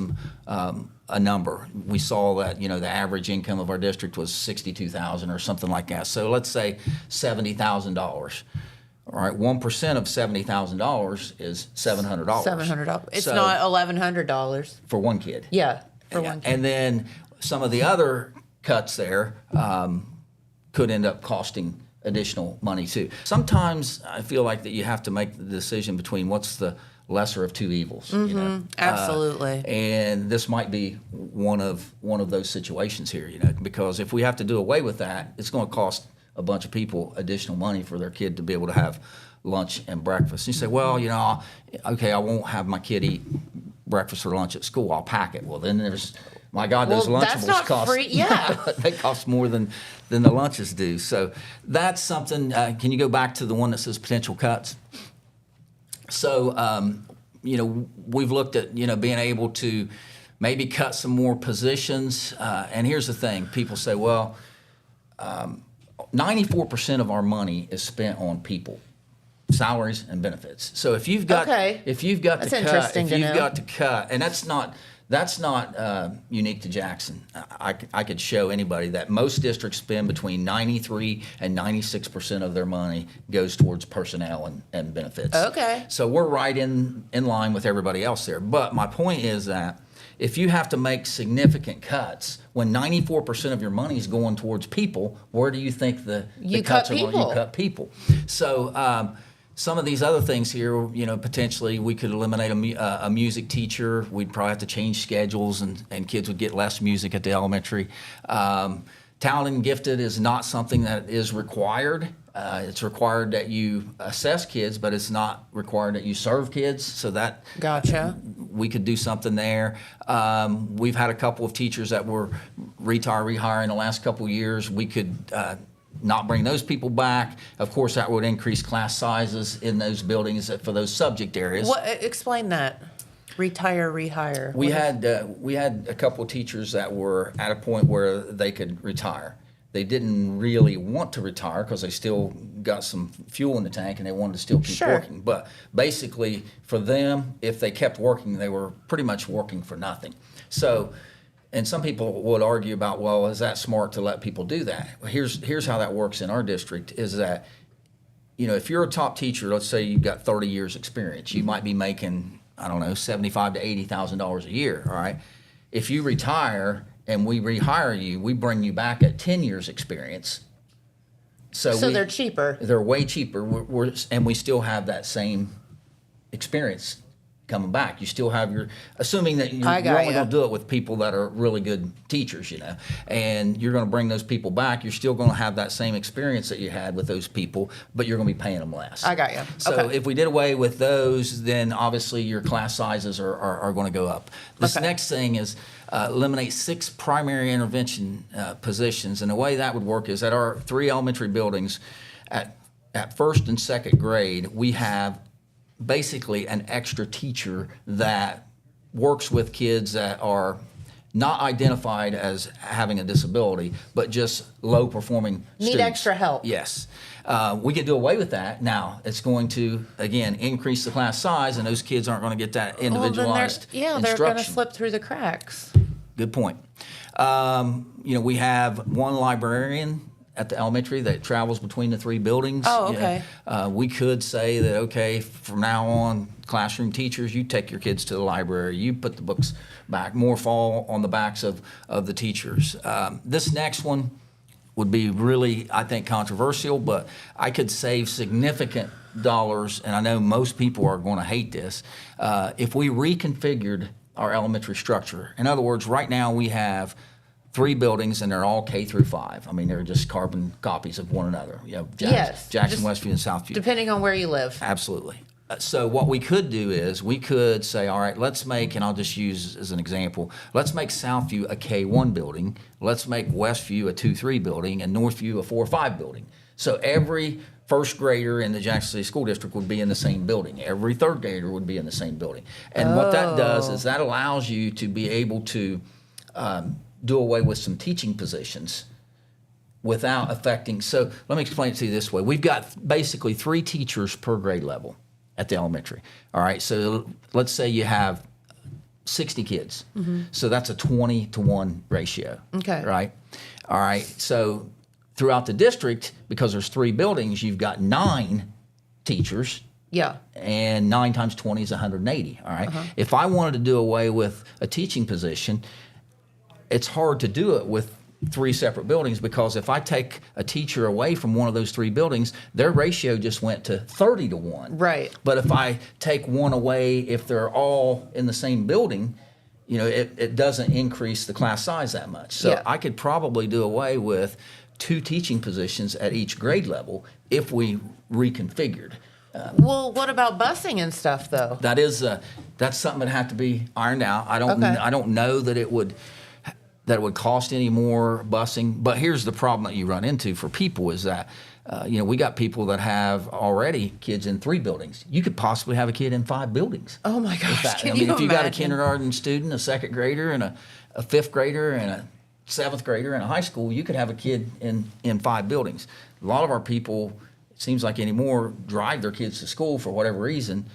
Speaker 2: a number. We saw that the average income of our district was $62,000 or something like that. So let's say $70,000. All right, 1% of $70,000 is $700.
Speaker 1: $700. It's not $1,100
Speaker 2: for one kid.
Speaker 1: Yeah, for one kid.
Speaker 2: And then some of the other cuts there could end up costing additional money too. Sometimes I feel like that you have to make the decision between what's the lesser of two evils.
Speaker 1: Absolutely.
Speaker 2: And this might be one of those situations here, because if we have to do away with that, it's going to cost a bunch of people additional money for their kid to be able to have lunch and breakfast. And you say, well, okay, I won't have my kid eat breakfast or lunch at school. I'll pack it. Well, then there's, my God, those Lunchables cost
Speaker 1: free. Yeah.
Speaker 2: they cost more than the lunches do. So that's something. Can you go back to the one that says potential cuts? So, we've looked at, being able to maybe cut some more positions. And here's the thing. People say, well, 94% of our money is spent on people, salaries and benefits. So if you've got
Speaker 1: Okay.
Speaker 2: if you've got
Speaker 1: That's
Speaker 2: to cut,
Speaker 1: interesting
Speaker 2: if
Speaker 1: to
Speaker 2: you've
Speaker 1: know.
Speaker 2: got to cut, and that's not unique to Jackson. I could show anybody that most districts spend between 93 and 96% of their money goes towards personnel and benefits.
Speaker 1: Okay.
Speaker 2: So we're right in line with everybody else there. But my point is that if you have to make significant cuts when 94% of your money is going towards people, where do you think the
Speaker 1: You
Speaker 2: cuts
Speaker 1: cut
Speaker 2: are going?
Speaker 1: people.
Speaker 2: You cut people. So some of these other things here, potentially we could eliminate a music teacher. We'd probably have to change schedules, and kids would get less music at the elementary. Talented and gifted is not something that is required. It's required that you assess kids, but it's not required that you serve kids. So that
Speaker 1: Gotcha.
Speaker 2: we could do something there. We've had a couple of teachers that were rehiring the last couple of years. We could not bring those people back. Of course, that would increase class sizes in those buildings for those subject areas.
Speaker 1: What? Explain that. Retire, rehire.
Speaker 2: We
Speaker 1: What is-
Speaker 2: had a couple of teachers that were at a point where they could retire. They didn't really want to retire because they still got some fuel in the tank and they wanted to still keep
Speaker 1: Sure.
Speaker 2: working. But basically, for them, if they kept working, they were pretty much working for nothing. So, and some people would argue about, well, is that smart to let people do that? Well, here's how that works in our district is that, if you're a top teacher, let's say you've got 30 years experience, you might be making, I don't know, $75,000 to $80,000 a year, all right? If you retire and we rehire you, we bring you back at 10 years experience. So
Speaker 1: they're cheaper.
Speaker 2: They're way cheaper, and we still have that same experience coming back. You still have assuming that you're
Speaker 1: I got
Speaker 2: only
Speaker 1: ya.
Speaker 2: going to do it with people that are really good teachers, and you're going to bring those people back. You're still going to have that same experience that you had with those people, but you're going to be paying them less.
Speaker 1: I got you.
Speaker 2: So
Speaker 1: Okay.
Speaker 2: if we did away with those, then obviously your class sizes are going to go up. This
Speaker 1: Okay.
Speaker 2: next thing is eliminate 6 primary intervention positions. And the way that would work is at our 3 elementary buildings, at first and second grade, we have basically an extra teacher that works with kids that are not identified as having a disability, but just low performing
Speaker 1: Need
Speaker 2: students.
Speaker 1: extra help.
Speaker 2: Yes. We could do away with that. Now, it's going to, again, increase the class size, and those kids aren't going to get that individualized
Speaker 1: they're going to
Speaker 2: instruction.
Speaker 1: slip through the cracks.
Speaker 2: Good point. We have one librarian at the elementary that travels between the 3 buildings.
Speaker 1: Oh, okay.
Speaker 2: We could say that, okay, from now on, classroom teachers, you take your kids to the library, you put the books back, more fall on the backs of the teachers. This next one would be really, I think, controversial, but I could save significant dollars, and I know most people are going to hate this, if we reconfigured our elementary structure. In other words, right now we have 3 buildings, and they're all K through 5. I mean, they're just carbon copies of one another.
Speaker 1: Yes,
Speaker 2: Jackson,
Speaker 1: just
Speaker 2: Westview, and Southview.
Speaker 1: Depending on where you live.
Speaker 2: Absolutely. So what we could do is we could say, all right, let's make, and I'll just use as an example, let's make Southview a K1 building, let's make Westview a 2-3 building, and Northview a 4-5 building. So every first grader in the Jackson City School District would be in the same building. Every third grader would be in the same building. And what that does is that allows you to be able to do away with some teaching positions without affecting. So let me explain it to you this way. We've got basically 3 teachers per grade level at the elementary. All right, so let's say you have 60 kids. So that's a 20-to-1 ratio.
Speaker 1: Okay.
Speaker 2: Right? All right, so throughout the district, because there's 3 buildings, you've got 9 teachers.
Speaker 1: Yeah.
Speaker 2: And 9 times 20 is 180. All right. If I wanted to do away with a teaching position, it's hard to do it with 3 separate buildings, because if I take a teacher away from one of those 3 buildings, their ratio just went to 30-to-1.
Speaker 1: Right.
Speaker 2: But if I take one away, if they're all in the same building, it doesn't increase the class size that much. So
Speaker 1: Yeah.
Speaker 2: I could probably do away with 2 teaching positions at each grade level if we reconfigured.
Speaker 1: Well, what about busing and stuff, though?
Speaker 2: That's something that had to be ironed out. I
Speaker 1: Okay.
Speaker 2: don't know that it would cost any more busing. But here's the problem that you run into for people is that We got people that have already kids in 3 buildings. You could possibly have a kid in 5 buildings.
Speaker 1: Oh my gosh! Can you
Speaker 2: if you got a
Speaker 1: imagine?
Speaker 2: kindergarten student, a 2nd grader, and a 5th grader, and a 7th grader in a high school, you could have a kid in 5 buildings. A lot of our people, it seems like anymore, drive their kids to school for whatever reason.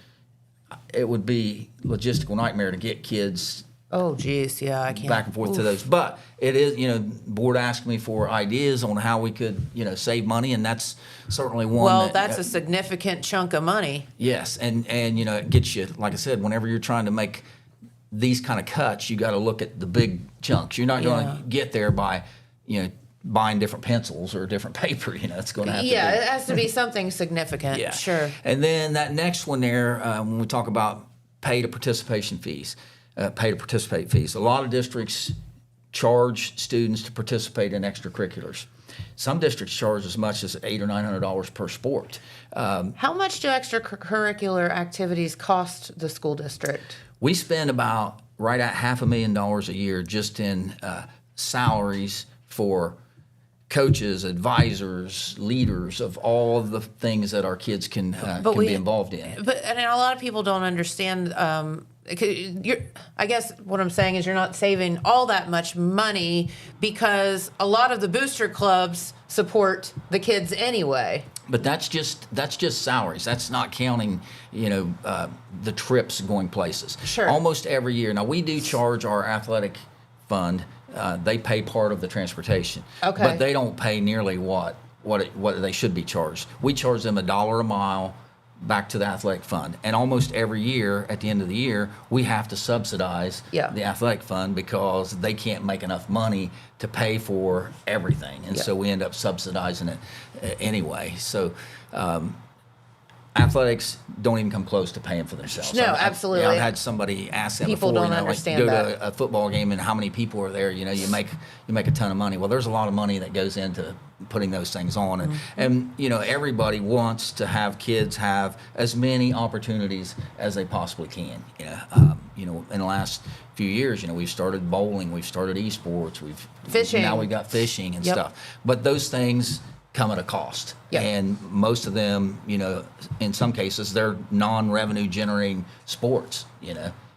Speaker 2: It would be a logistical nightmare to get kids
Speaker 1: Oh geez, yeah, I can't.
Speaker 2: back and forth to
Speaker 1: Oof.
Speaker 2: those. But it is, board asked me for ideas on how we could, save money, and that's certainly one.
Speaker 1: Well,
Speaker 2: that,
Speaker 1: that's a significant chunk of money.
Speaker 2: yes, and it gets you, like I said, whenever you're trying to make these kind of cuts, you got to look at the big chunks. You're not going
Speaker 1: Yeah.
Speaker 2: to get there by, buying different pencils or different paper. It's going to have to be.
Speaker 1: Yeah, it has to be something significant.
Speaker 2: Yeah.
Speaker 1: Sure.
Speaker 2: And then that next one there, when we talk about pay to participate fees, a lot of districts charge students to participate in extracurriculars. Some districts charge as much as $800 or $900 per sport.
Speaker 1: How much do extracurricular activities cost the school district?
Speaker 2: We spend about right at $500,000 a year just in salaries for coaches, advisors, leaders of all of the things that our kids can be involved in.
Speaker 1: But and a lot of people don't understand. I guess what I'm saying is you're not saving all that much money because a lot of the booster clubs support the kids anyway.
Speaker 2: But that's just salaries. That's not counting, the trips going places.
Speaker 1: Sure.
Speaker 2: Almost every year. Now we do charge our athletic fund. They pay part of the transportation.
Speaker 1: Okay.
Speaker 2: But they don't pay nearly what they should be charged. We charge them $1 a mile back to the athletic fund, and almost every year at the end of the year we have to subsidize the athletic fund because they can't make enough money to pay for everything, and so we end up subsidizing it anyway. So athletics don't even come close to paying for themselves.
Speaker 1: No, absolutely.
Speaker 2: I've had somebody ask that
Speaker 1: People
Speaker 2: before.
Speaker 1: don't understand
Speaker 2: go
Speaker 1: that.
Speaker 2: to a football game and how many people are there. You make a ton of money. Well, there's a lot of money that goes into putting those things on, and everybody wants to have kids have as many opportunities as they possibly can. In the last few years, we've started bowling, we've started esports, we've
Speaker 1: Fishing.
Speaker 2: now we've got fishing and
Speaker 1: Yep.
Speaker 2: stuff. But those things come at a cost.
Speaker 1: Yep.
Speaker 2: And most of them, in some cases, they're non-revenue generating sports,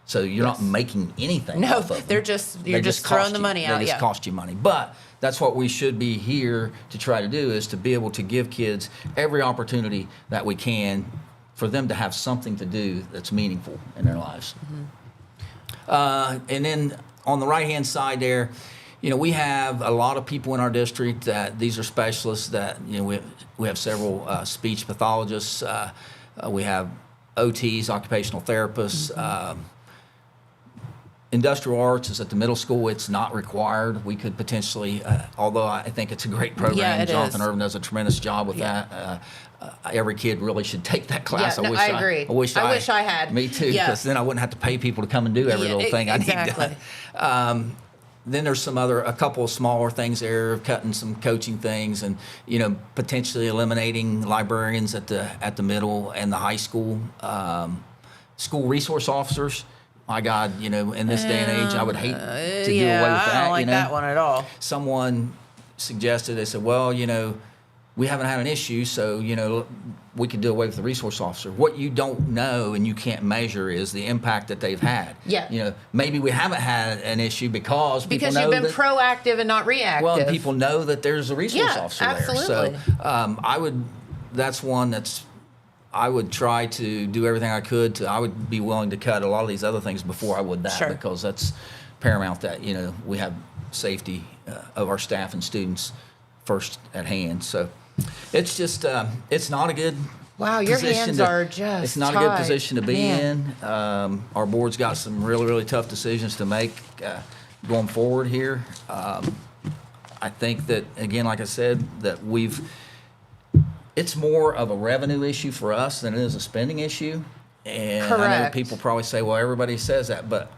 Speaker 2: So you're not making anything
Speaker 1: No,
Speaker 2: off of them.
Speaker 1: you're just
Speaker 2: cost
Speaker 1: throwing the
Speaker 2: you.
Speaker 1: money out.
Speaker 2: They just cost you money. But that's what we should be here to try to do, is to be able to give kids every opportunity that we can for them to have something to do that's meaningful in their lives. And then on the right-hand side there, we have a lot of people in our district that these are specialists that, we have several speech pathologists, we have OTs, occupational therapists, industrial arts is at the middle school. It's not required. We could potentially, although I think it's a great program.
Speaker 1: Yeah, it
Speaker 2: Jonathan
Speaker 1: is.
Speaker 2: Irvin does a tremendous job with that. Every kid really should take that class.
Speaker 1: Yeah, no, I agree.
Speaker 2: I wish
Speaker 1: I had.
Speaker 2: Me too,
Speaker 1: Yeah.
Speaker 2: because then I wouldn't have to pay people to come and do every little thing I need
Speaker 1: exactly.
Speaker 2: done. Then there's a couple of smaller things there, cutting some coaching things, and potentially eliminating librarians at the middle and the high school. School resource officers. My God, in this day and age, I would hate to do away with that.
Speaker 1: I don't like that one at all.
Speaker 2: Someone suggested, they said, well, we haven't had an issue, so, we could do away with the resource officer. What you don't know and you can't measure is the impact that they've had.
Speaker 1: Yeah.
Speaker 2: Maybe we haven't had an issue because people know
Speaker 1: you've been
Speaker 2: that,
Speaker 1: proactive and not reactive.
Speaker 2: well, and people know that there's a resource officer
Speaker 1: absolutely.
Speaker 2: there. So that's one I would try to do everything I could I would be willing to cut a lot of these other things before I would that,
Speaker 1: Sure.
Speaker 2: because that's paramount that, we have safety of our staff and students first at hand. So it's just, it's not a good
Speaker 1: Wow, your
Speaker 2: position
Speaker 1: hands
Speaker 2: to-
Speaker 1: are just
Speaker 2: It's not a good
Speaker 1: tied.
Speaker 2: position to be
Speaker 1: Man.
Speaker 2: in. Our board's got some really, really tough decisions to make going forward here. I think that, again, like I said, that it's more of a revenue issue for us than it is a spending issue. And I know
Speaker 1: Correct.
Speaker 2: people probably say, well, everybody says that, but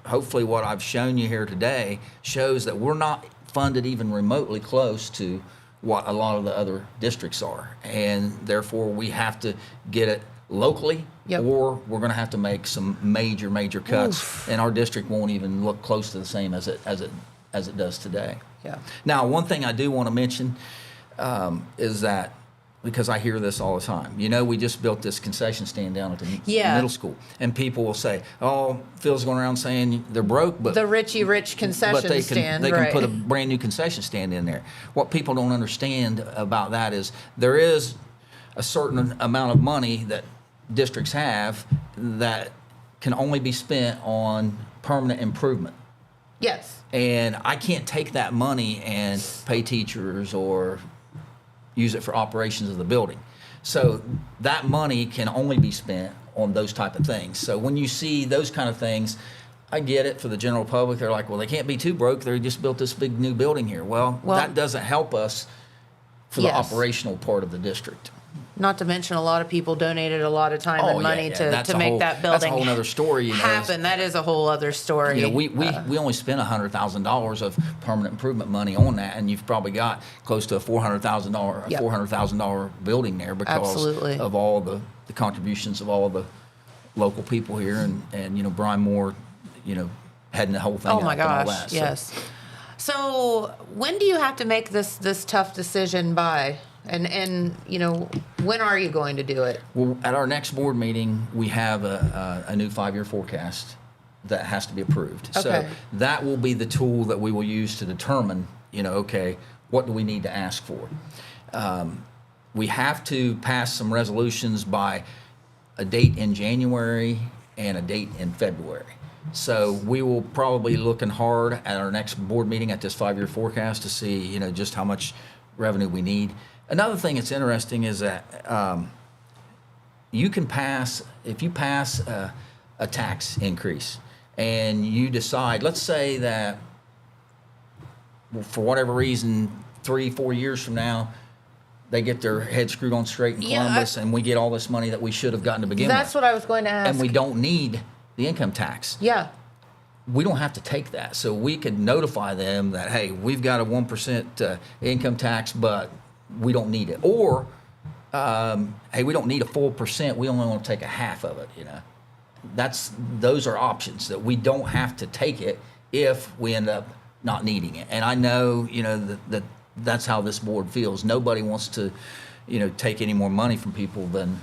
Speaker 2: hopefully what I've shown you here today shows that we're not funded even remotely close to what a lot of the other districts are. And therefore, we have to get it locally,
Speaker 1: Yep.
Speaker 2: or we're going to have to make some major, major cuts, and our district won't even look close to the same as it does today.
Speaker 1: Yeah.
Speaker 2: Now, one thing I do want to mention is that because I hear this all the time. You know, we just built this concession stand down at the middle school, and people will say, "Oh, Phil's going around saying they're broke, but
Speaker 1: The Richie Rich concession stand,
Speaker 2: they
Speaker 1: right.
Speaker 2: can put a brand new concession stand in there." What people don't understand about that is there is a certain amount of money that districts have that can only be spent on permanent improvement.
Speaker 1: Yes.
Speaker 2: And I can't take that money and pay teachers or use it for operations of the building. So that money can only be spent on those type of things. So when you see those kind of things, I get it for the general public. They're like, well, they can't be too broke. They just built this big new building here. Well, that doesn't help us for the
Speaker 1: Yes.
Speaker 2: operational part of the district.
Speaker 1: Not to mention, a lot of people donated a lot of time
Speaker 2: Oh,
Speaker 1: and
Speaker 2: yeah,
Speaker 1: money
Speaker 2: yeah.
Speaker 1: to
Speaker 2: That's a
Speaker 1: make
Speaker 2: whole-
Speaker 1: that
Speaker 2: that's a
Speaker 1: building
Speaker 2: whole nother story, you know.
Speaker 1: happen. That is a whole other story.
Speaker 2: You know, we only spent $100,000 of permanent improvement money on that, and you've probably got close to a $400,000
Speaker 1: Yep.
Speaker 2: $400,000 building there because
Speaker 1: Absolutely.
Speaker 2: of all the contributions of all of the local people here, and you know, Brian Moore, you know, heading the whole thing
Speaker 1: Oh
Speaker 2: up
Speaker 1: my
Speaker 2: and all
Speaker 1: gosh,
Speaker 2: that. So,
Speaker 1: yes. So when do you have to make this tough decision by? And you know, when are you going to do it?
Speaker 2: well, at our next board meeting, we have a new 5-year forecast that has to be approved. So
Speaker 1: Okay.
Speaker 2: that will be the tool that we will use to determine, you know, okay, what do we need to ask for? We have to pass some resolutions by a date in January and a date in February. So we will probably be looking hard at our next board meeting at this 5-year forecast to see, you know, just how much revenue we need. Another thing that's interesting is that you can pass, if you pass a tax increase and you decide, let's say that for whatever reason, 3-4 years from now, they get their head screwed on straight in
Speaker 1: Yeah,
Speaker 2: Columbus, and we get all this money that we should have gotten to begin
Speaker 1: That's
Speaker 2: with.
Speaker 1: what I was going to ask.
Speaker 2: And we don't need the income tax.
Speaker 1: Yeah.
Speaker 2: We don't have to take that. So we could notify them that, hey, we've got a 1% income tax, but we don't need it. Or, hey, we don't need a full percent. We only want to take a half of it, you know. Those are options that we don't have to take it if we end up not needing it. And I know, you know, that's how this board feels. Nobody wants to, you know, take any more money from people than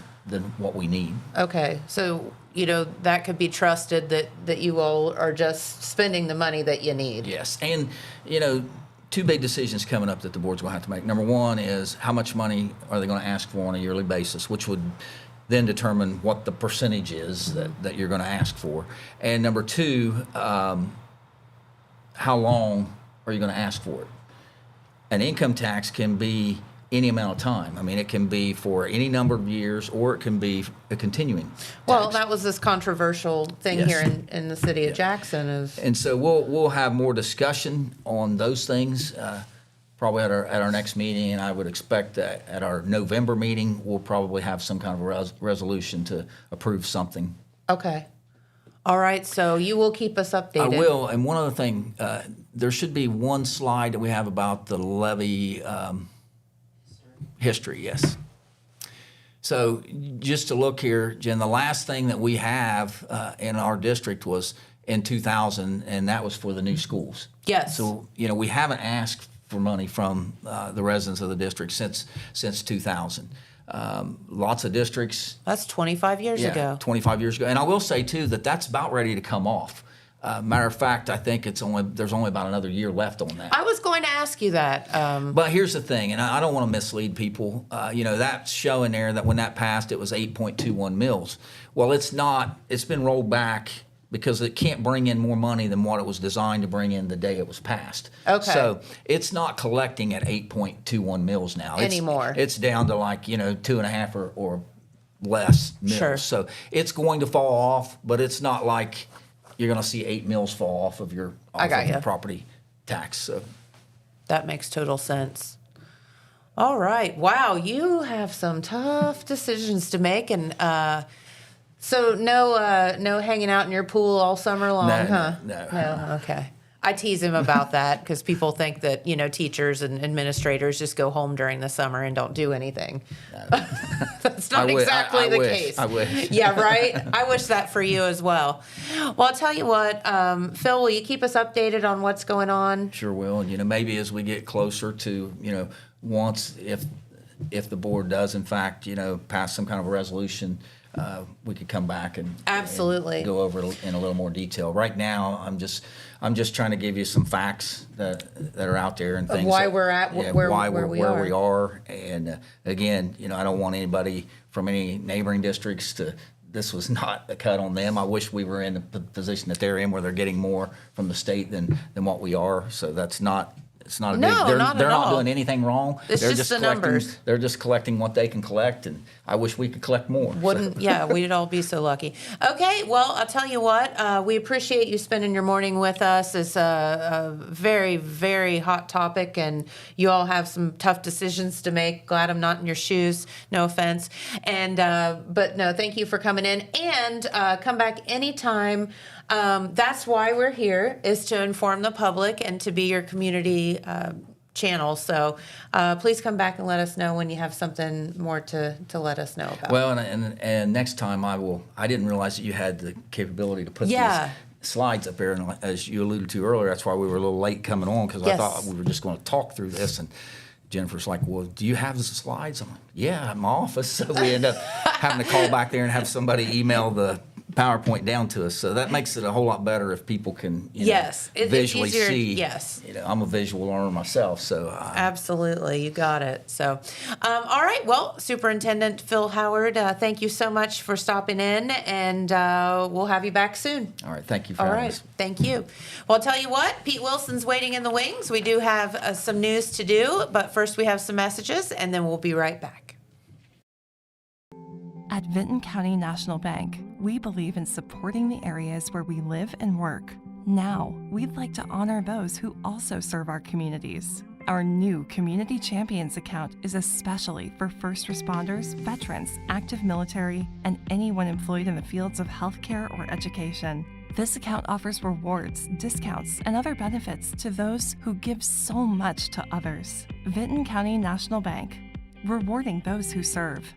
Speaker 2: what we need.
Speaker 1: Okay. So you know that could be trusted that you all are just spending the money that you need.
Speaker 2: Yes, and you know, two big decisions coming up that the board's going to have to make. Number one is how much money are they going to ask for on a yearly basis, which would then determine what the percentage is that you're going to ask for. And number two, how long are you going to ask for it? An income tax can be any amount of time. I mean, it can be for any number of years, or it can be a continuing
Speaker 1: Well,
Speaker 2: tax.
Speaker 1: that was this controversial thing
Speaker 2: Yes.
Speaker 1: here in the city of Jackson.
Speaker 2: And so we'll have more discussion on those things probably at our next meeting, and I would expect that at our November meeting we'll probably have some kind of a resolution to approve something.
Speaker 1: Okay. All right. So you will keep us updated.
Speaker 2: I will. And one other thing, there should be one slide that we have about the levy history. Yes. So just to look here, Jen, the last thing that we have in our district was in 2000, and that was for the new schools.
Speaker 1: Yes.
Speaker 2: So, you know, we haven't asked for money from the residents of the district since 2000. Lots of districts.
Speaker 1: That's 25 years ago.
Speaker 2: 25 years ago. And I will say, too, that that's about ready to come off. Matter of fact, I think there's only about another year left on that.
Speaker 1: I was going to ask you that.
Speaker 2: But here's the thing, and I don't want to mislead people. You know, that's showing there that when that passed, it was 8.21 mils. Well, it's not. It's been rolled back because it can't bring in more money than what it was designed to bring in the day it was passed.
Speaker 1: Okay.
Speaker 2: So it's not collecting at 8.21 mils now.
Speaker 1: Anymore.
Speaker 2: It's down to like, you know, 2.5 or less mils.
Speaker 1: Sure.
Speaker 2: So it's going to fall off, but it's not like you're going to see 8 mils fall off of your property tax. So
Speaker 1: That makes total sense. All right. Wow, you have some tough decisions to make, and so no hanging out in your pool all summer long,
Speaker 2: No,
Speaker 1: huh?
Speaker 2: no.
Speaker 1: Okay. I tease him about that because people think that, you know, teachers and administrators just go home during the summer and don't do anything. That's not exactly the case.
Speaker 2: I wish.
Speaker 1: Yeah, right? I wish that for you as well. Well, I'll tell you what, Phil, will you keep us updated on what's going on?
Speaker 2: Sure will. And, you know, maybe as we get closer to, you know, if if the board does, in fact, pass some kind of a resolution, we could come back and
Speaker 1: Absolutely.
Speaker 2: and go over it in a little more detail. Right now, I'm just trying to give you some facts that are out there and things.
Speaker 1: why
Speaker 2: that-
Speaker 1: we're at
Speaker 2: yeah,
Speaker 1: where
Speaker 2: why
Speaker 1: we
Speaker 2: where we are. And again, I don't want anybody from any neighboring districts to. This was not a cut on them. I wish we were in the position that they're in, where they're getting more from the state than what we are. So that's not. It's not a
Speaker 1: No,
Speaker 2: big. They're
Speaker 1: not at
Speaker 2: they're not
Speaker 1: all.
Speaker 2: doing anything wrong.
Speaker 1: It's
Speaker 2: they're
Speaker 1: just the
Speaker 2: collecting,
Speaker 1: numbers.
Speaker 2: They're just collecting what they can collect, and I wish we could collect more.
Speaker 1: Yeah, we'd all be so lucky. Okay, well, I'll tell you what, we appreciate you spending your morning with us. It's a very, very hot topic, and you all have some tough decisions to make. Glad I'm not in your shoes, no offense. And but no, thank you for coming in, and come back anytime. That's why we're here, is to inform the public and to be your community channel. So please come back and let us know when you have something more to let us know about.
Speaker 2: Well, and next time I will. I didn't realize that you had the capability to put
Speaker 1: Yeah.
Speaker 2: these slides up there, and as you alluded to earlier, that's why we were a little late coming on, because I
Speaker 1: Yes.
Speaker 2: thought we were just going to talk through this. And Jennifer's like, "Well, do you have the slides?" I'm like, "Yeah, in my office." So we end up having to call back there and have somebody email the PowerPoint down to us. So that makes it a whole lot better if people can
Speaker 1: Yes, it's
Speaker 2: visually
Speaker 1: easier,
Speaker 2: see.
Speaker 1: yes.
Speaker 2: I'm a visual learner myself, so
Speaker 1: Absolutely, you got it. So, all right. Well, Superintendent Phil Howard, thank you so much for stopping in, and we'll have you back soon.
Speaker 2: all right. Thank you for
Speaker 1: All
Speaker 2: having
Speaker 1: right,
Speaker 2: us.
Speaker 1: thank you. Well, I'll tell you what, Pete Wilson's waiting in the wings. We do have some news to do, but first we have some messages, and then we'll be right back.
Speaker 3: At Vinton County National Bank, we believe in supporting the areas where we live and work. Now, we'd like to honor those who also serve our communities. Our new Community Champions account is especially for first responders, veterans, active military, and anyone employed in the fields of healthcare or education. This account offers rewards, discounts, and other benefits to those who give so much to others. Vinton County National Bank, rewarding those who serve.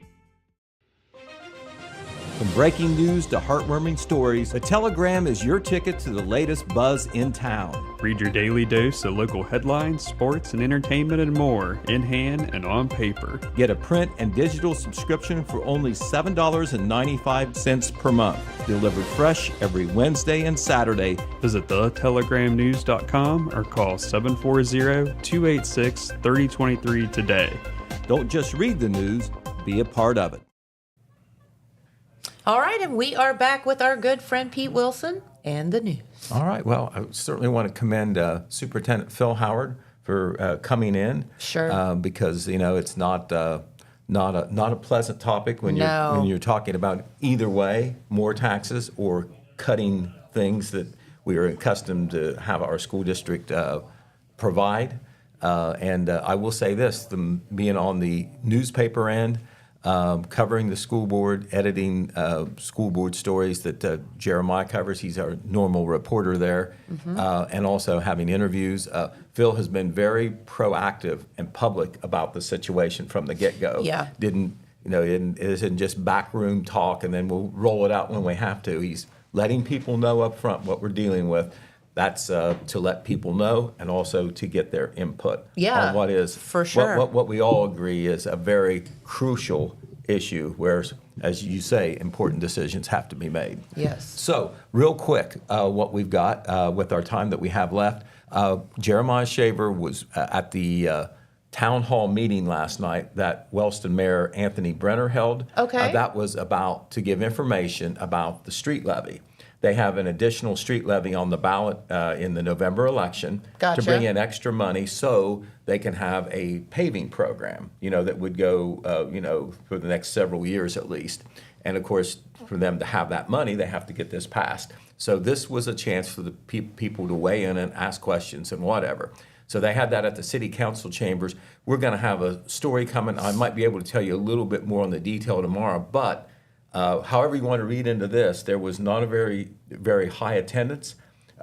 Speaker 4: From breaking news to heartwarming stories, the Telegram is your ticket to the latest buzz in town.
Speaker 5: Read your daily dose of local headlines, sports, and entertainment and more in hand and on paper.
Speaker 4: Get a print and digital subscription for only $7.95 per month. Delivered fresh every Wednesday and Saturday.
Speaker 5: Visit thetelegramnews.com or call 740-286-3023 today.
Speaker 4: Don't just read the news, be a part of it.
Speaker 1: All right, and we are back with our good friend Pete Wilson and the news.
Speaker 6: All right. Well, I certainly want to commend Superintendent Phil Howard for coming in.
Speaker 1: Sure.
Speaker 6: Because it's not a pleasant topic when
Speaker 1: No.
Speaker 6: you're talking about either way, more taxes or cutting things that we are accustomed to have our school district provide. And I will say this: being on the newspaper end. Covering the school board, editing school board stories that Jeremiah covers. He's our normal reporter there. And also having interviews. Phil has been very proactive and public about the situation from the get-go.
Speaker 1: Yeah.
Speaker 6: It isn't just backroom talk and then we'll roll it out when we have to. He's letting people know up front what we're dealing with. That's to let people know and also to get their input on what is,
Speaker 1: for sure.
Speaker 6: what we all agree is a very crucial issue where, as you say, important decisions have to be made.
Speaker 1: Yes.
Speaker 6: So, real quick, what we've got with our time that we have left, Jeremiah Shaver was at the town hall meeting last night that Wellston Mayor Anthony Brenner held.
Speaker 1: Okay.
Speaker 6: That was about to give information about the street levy. They have an additional street levy on the ballot in the November election
Speaker 1: Gotcha.
Speaker 6: to bring in extra money so they can have a paving program, that would go, for the next several years at least. And of course, for them to have that money, they have to get this passed. So this was a chance for the people to weigh in and ask questions and whatever. So they had that at the city council chambers. We're going to have a story coming. I might be able to tell you a little bit more on the detail tomorrow, but however you want to read into this, there was not a very, very high attendance.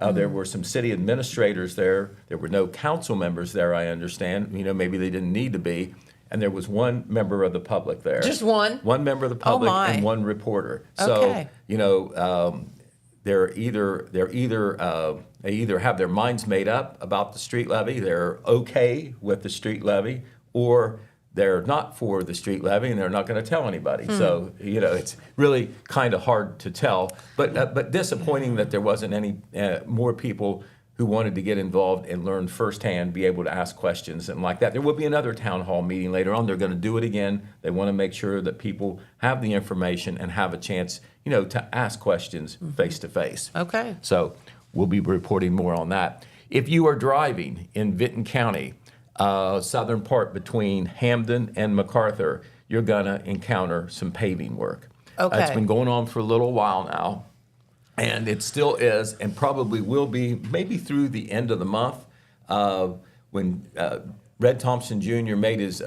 Speaker 6: There were some city administrators there. There were no council members there, I understand. Maybe they didn't need to be. And there was one member of the public there.
Speaker 1: Just one?
Speaker 6: One member of the public
Speaker 1: my.
Speaker 6: and one reporter.
Speaker 1: Okay.
Speaker 6: So, they either have their minds made up about the street levy, they're okay with the street levy, or they're not for the street levy, and they're not going to tell anybody. So, it's really kind of hard to tell. But disappointing that there wasn't any more people who wanted to get involved and learn firsthand, be able to ask questions and like that. There will be another town hall meeting later on. They're going to do it again. They want to make sure that people have the information and have a chance, to ask questions face to face.
Speaker 1: Okay.
Speaker 6: So we'll be reporting more on that. If you are driving in Vinton County, southern part between Hamden and MacArthur, you're going to encounter some paving work.
Speaker 1: Okay.
Speaker 6: It's been going on for a little while now. And it still is, and probably will be, maybe through the end of the month, when Red Thompson Jr. made his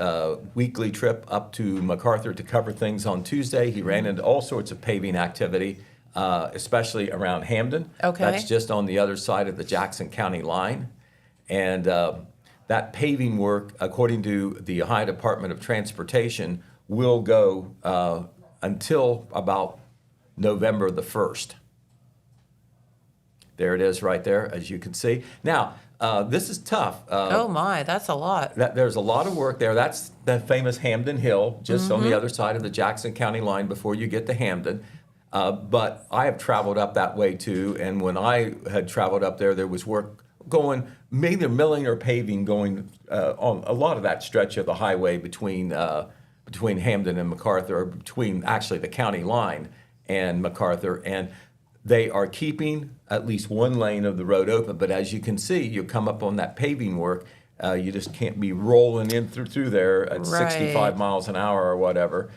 Speaker 6: weekly trip up to MacArthur to cover things on Tuesday. He ran into all sorts of paving activity, especially around Hamden.
Speaker 1: Okay.
Speaker 6: That's just on the other side of the Jackson County line. And that paving work, according to the Ohio Department of Transportation, will go until about November the 1st. There it is right there, as you can see. Now, this is tough.
Speaker 1: Oh my, that's a lot.
Speaker 6: There's a lot of work there. That's the famous Hamden Hill, just on the other side of the Jackson County line before you get to Hamden. But I have traveled up that way too, and when I had traveled up there, there was work going, either milling or paving going on a lot of that stretch of the highway between Hamden and MacArthur, or between actually the county line and MacArthur. And they are keeping at least one lane of the road open, but as you can see, you come up on that paving work, you just can't be rolling in through there at 65 miles an hour or whatever,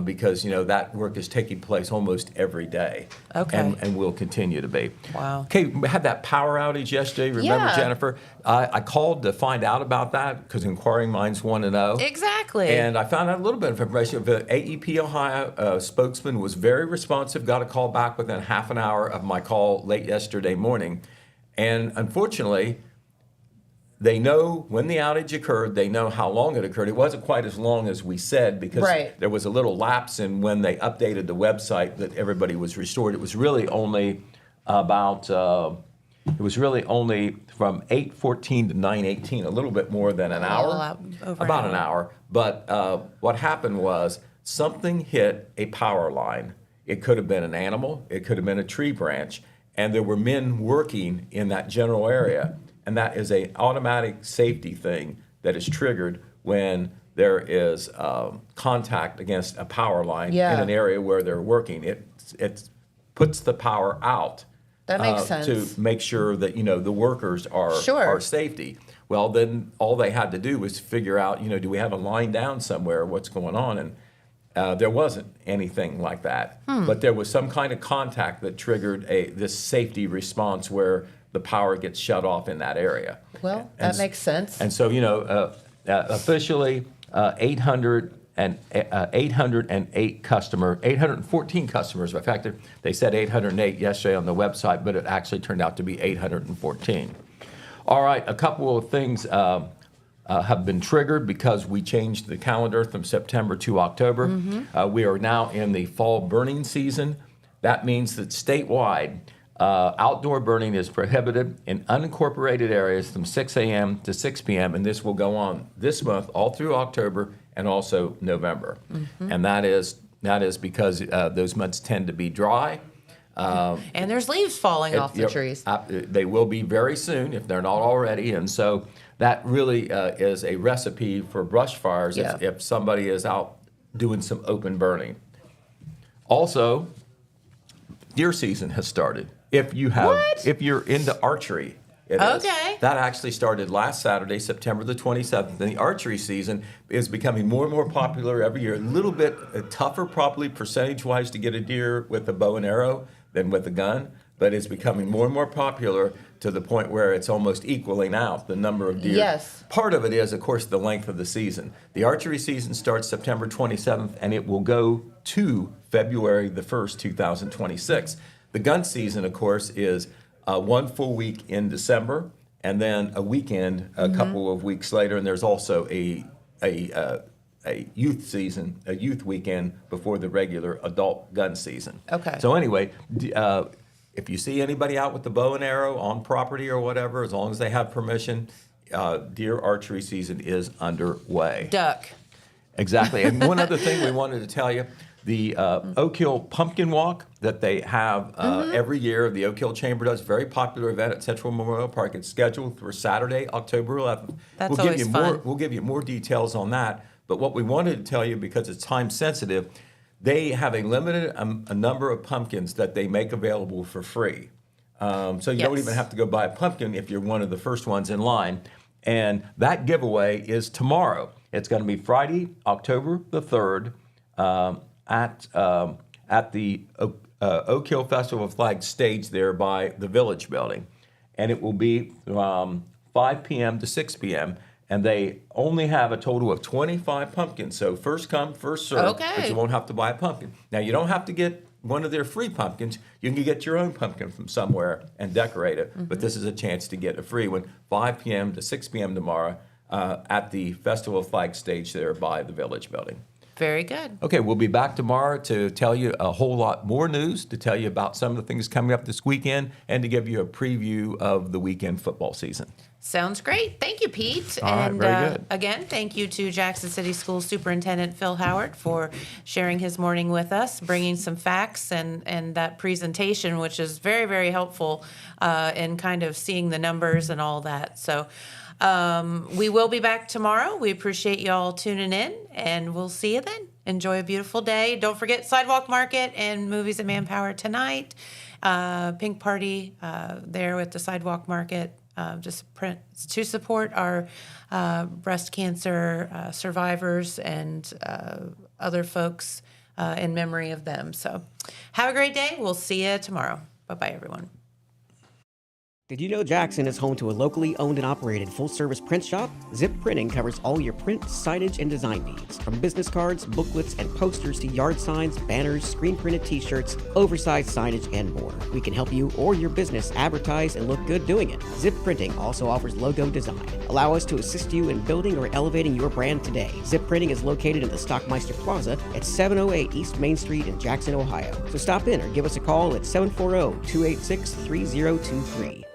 Speaker 6: because that work is taking place almost every day.
Speaker 1: Okay.
Speaker 6: And will continue to be.
Speaker 1: Wow.
Speaker 6: Okay, we had that power outage yesterday. Remember,
Speaker 1: Yeah.
Speaker 6: Jennifer? I called to find out about that because inquiring minds want to know.
Speaker 1: Exactly.
Speaker 6: And I found out a little bit of information. The AEP Ohio spokesman was very responsive, got a call back within half an hour of my call late yesterday morning. And unfortunately, they know when the outage occurred, they know how long it occurred. It wasn't quite as long as we said because
Speaker 1: Right.
Speaker 6: there was a little lapse in when they updated the website that everybody was restored. It was really only about, it was really only from 8:14 to 9:18, a little bit more than an hour. About an hour. But what happened was something hit a power line. It could have been an animal, it could have been a tree branch, and there were men working in that general area. And that is an automatic safety thing that is triggered when there is contact against a power line in an area where they're working. It puts the power out.
Speaker 1: That makes
Speaker 6: To
Speaker 1: sense.
Speaker 6: make sure that the workers are safety. Well, then all they had to do was figure out do we have a line down somewhere? What's going on? And there wasn't anything like that. But there was some kind of contact that triggered this safety response where the power gets shut off in that area.
Speaker 1: Well, that makes sense.
Speaker 6: And so, officially, 808 customers, 814 customers. In fact, they said 808 yesterday on the website, but it actually turned out to be 814. All right, a couple of things have been triggered because we changed the calendar from September to October. We are now in the fall burning season. That means that statewide, outdoor burning is prohibited in unincorporated areas from 6 a.m. to 6 p.m., and this will go on this month all through October and also November. And that is because those months tend to be dry.
Speaker 1: And there's leaves falling off the trees.
Speaker 6: They will be very soon if they're not already, and so that really is a recipe for brush fires if somebody is out doing some open burning. Also, deer season has started. If you're into archery, it is.
Speaker 1: Okay.
Speaker 6: That actually started last Saturday, September the 27th. And the archery season is becoming more and more popular every year. A little bit tougher, probably percentage-wise, to get a deer with a bow and arrow than with a gun. But it's becoming more and more popular to the point where it's almost equaling out the number of deer.
Speaker 1: Yes.
Speaker 6: Part of it is, of course, the length of the season. The archery season starts September 27th, and it will go to February the 1st, 2026. The gun season, of course, is 1 full week in December, and then a weekend a couple of weeks later, and there's also a youth season, a youth weekend before the regular adult gun season.
Speaker 1: Okay.
Speaker 6: So anyway, if you see anybody out with the bow and arrow on property or whatever, as long as they have permission, deer archery season is underway.
Speaker 1: Duck.
Speaker 6: Exactly. And one other thing we wanted to tell you, the Oak Hill Pumpkin Walk that they have every year, the Oak Hill Chamber does, very popular event at Central Memorial Park. It's scheduled for Saturday, October 11th.
Speaker 1: That's always fun.
Speaker 6: We'll give you more details on that. But what we wanted to tell you, because it's time sensitive, they have a limited a number of pumpkins that they make available for free. So you don't even have to go buy a pumpkin if you're one of the first ones in line. And that giveaway is tomorrow. It's going to be Friday, October the 3rd, at the Oak Hill Festival of Flags stage there by the Village Building. And it will be 5 p.m. to 6 p.m. And they only have a total of 25 pumpkins. So first come, first serve, but you won't have to buy a pumpkin. Now, you don't have to get one of their free pumpkins. You can get your own pumpkin from somewhere and decorate it. But this is a chance to get a free one, 5 p.m. to 6 p.m. tomorrow at the Festival of Flags stage there by the Village Building.
Speaker 1: Very good.
Speaker 6: Okay, we'll be back tomorrow to tell you a whole lot more news, to tell you about some of the things coming up this weekend, and to give you a preview of the weekend football season.
Speaker 1: Sounds great. Thank you, Pete.
Speaker 6: All right, very good.
Speaker 1: Again, thank you to Jackson City Schools Superintendent Phil Howard for sharing his morning with us, bringing some facts and that presentation, which is very, very helpful in kind of seeing the numbers and all that. So we will be back tomorrow. We appreciate y'all tuning in, and we'll see you then. Enjoy a beautiful day. Don't forget Sidewalk Market and Movies at Manpower tonight. Pink Party there with the Sidewalk Market. Just to support our breast cancer survivors and other folks in memory of them. So have a great day. We'll see you tomorrow. Bye-bye, everyone.
Speaker 7: Did you know Jackson is home to a locally owned and operated full-service print shop? Zip Printing covers all your print, signage, and design needs. From business cards, booklets, and posters to yard signs, banners, screen-printed t-shirts, oversized signage, and more. We can help you or your business advertise and look good doing it. Zip Printing also offers logo design. Allow us to assist you in building or elevating your brand today. Zip Printing is located in the Stockmeister Plaza at 708 East Main Street in Jackson, Ohio. So stop in or give us a call at 740-286-3023.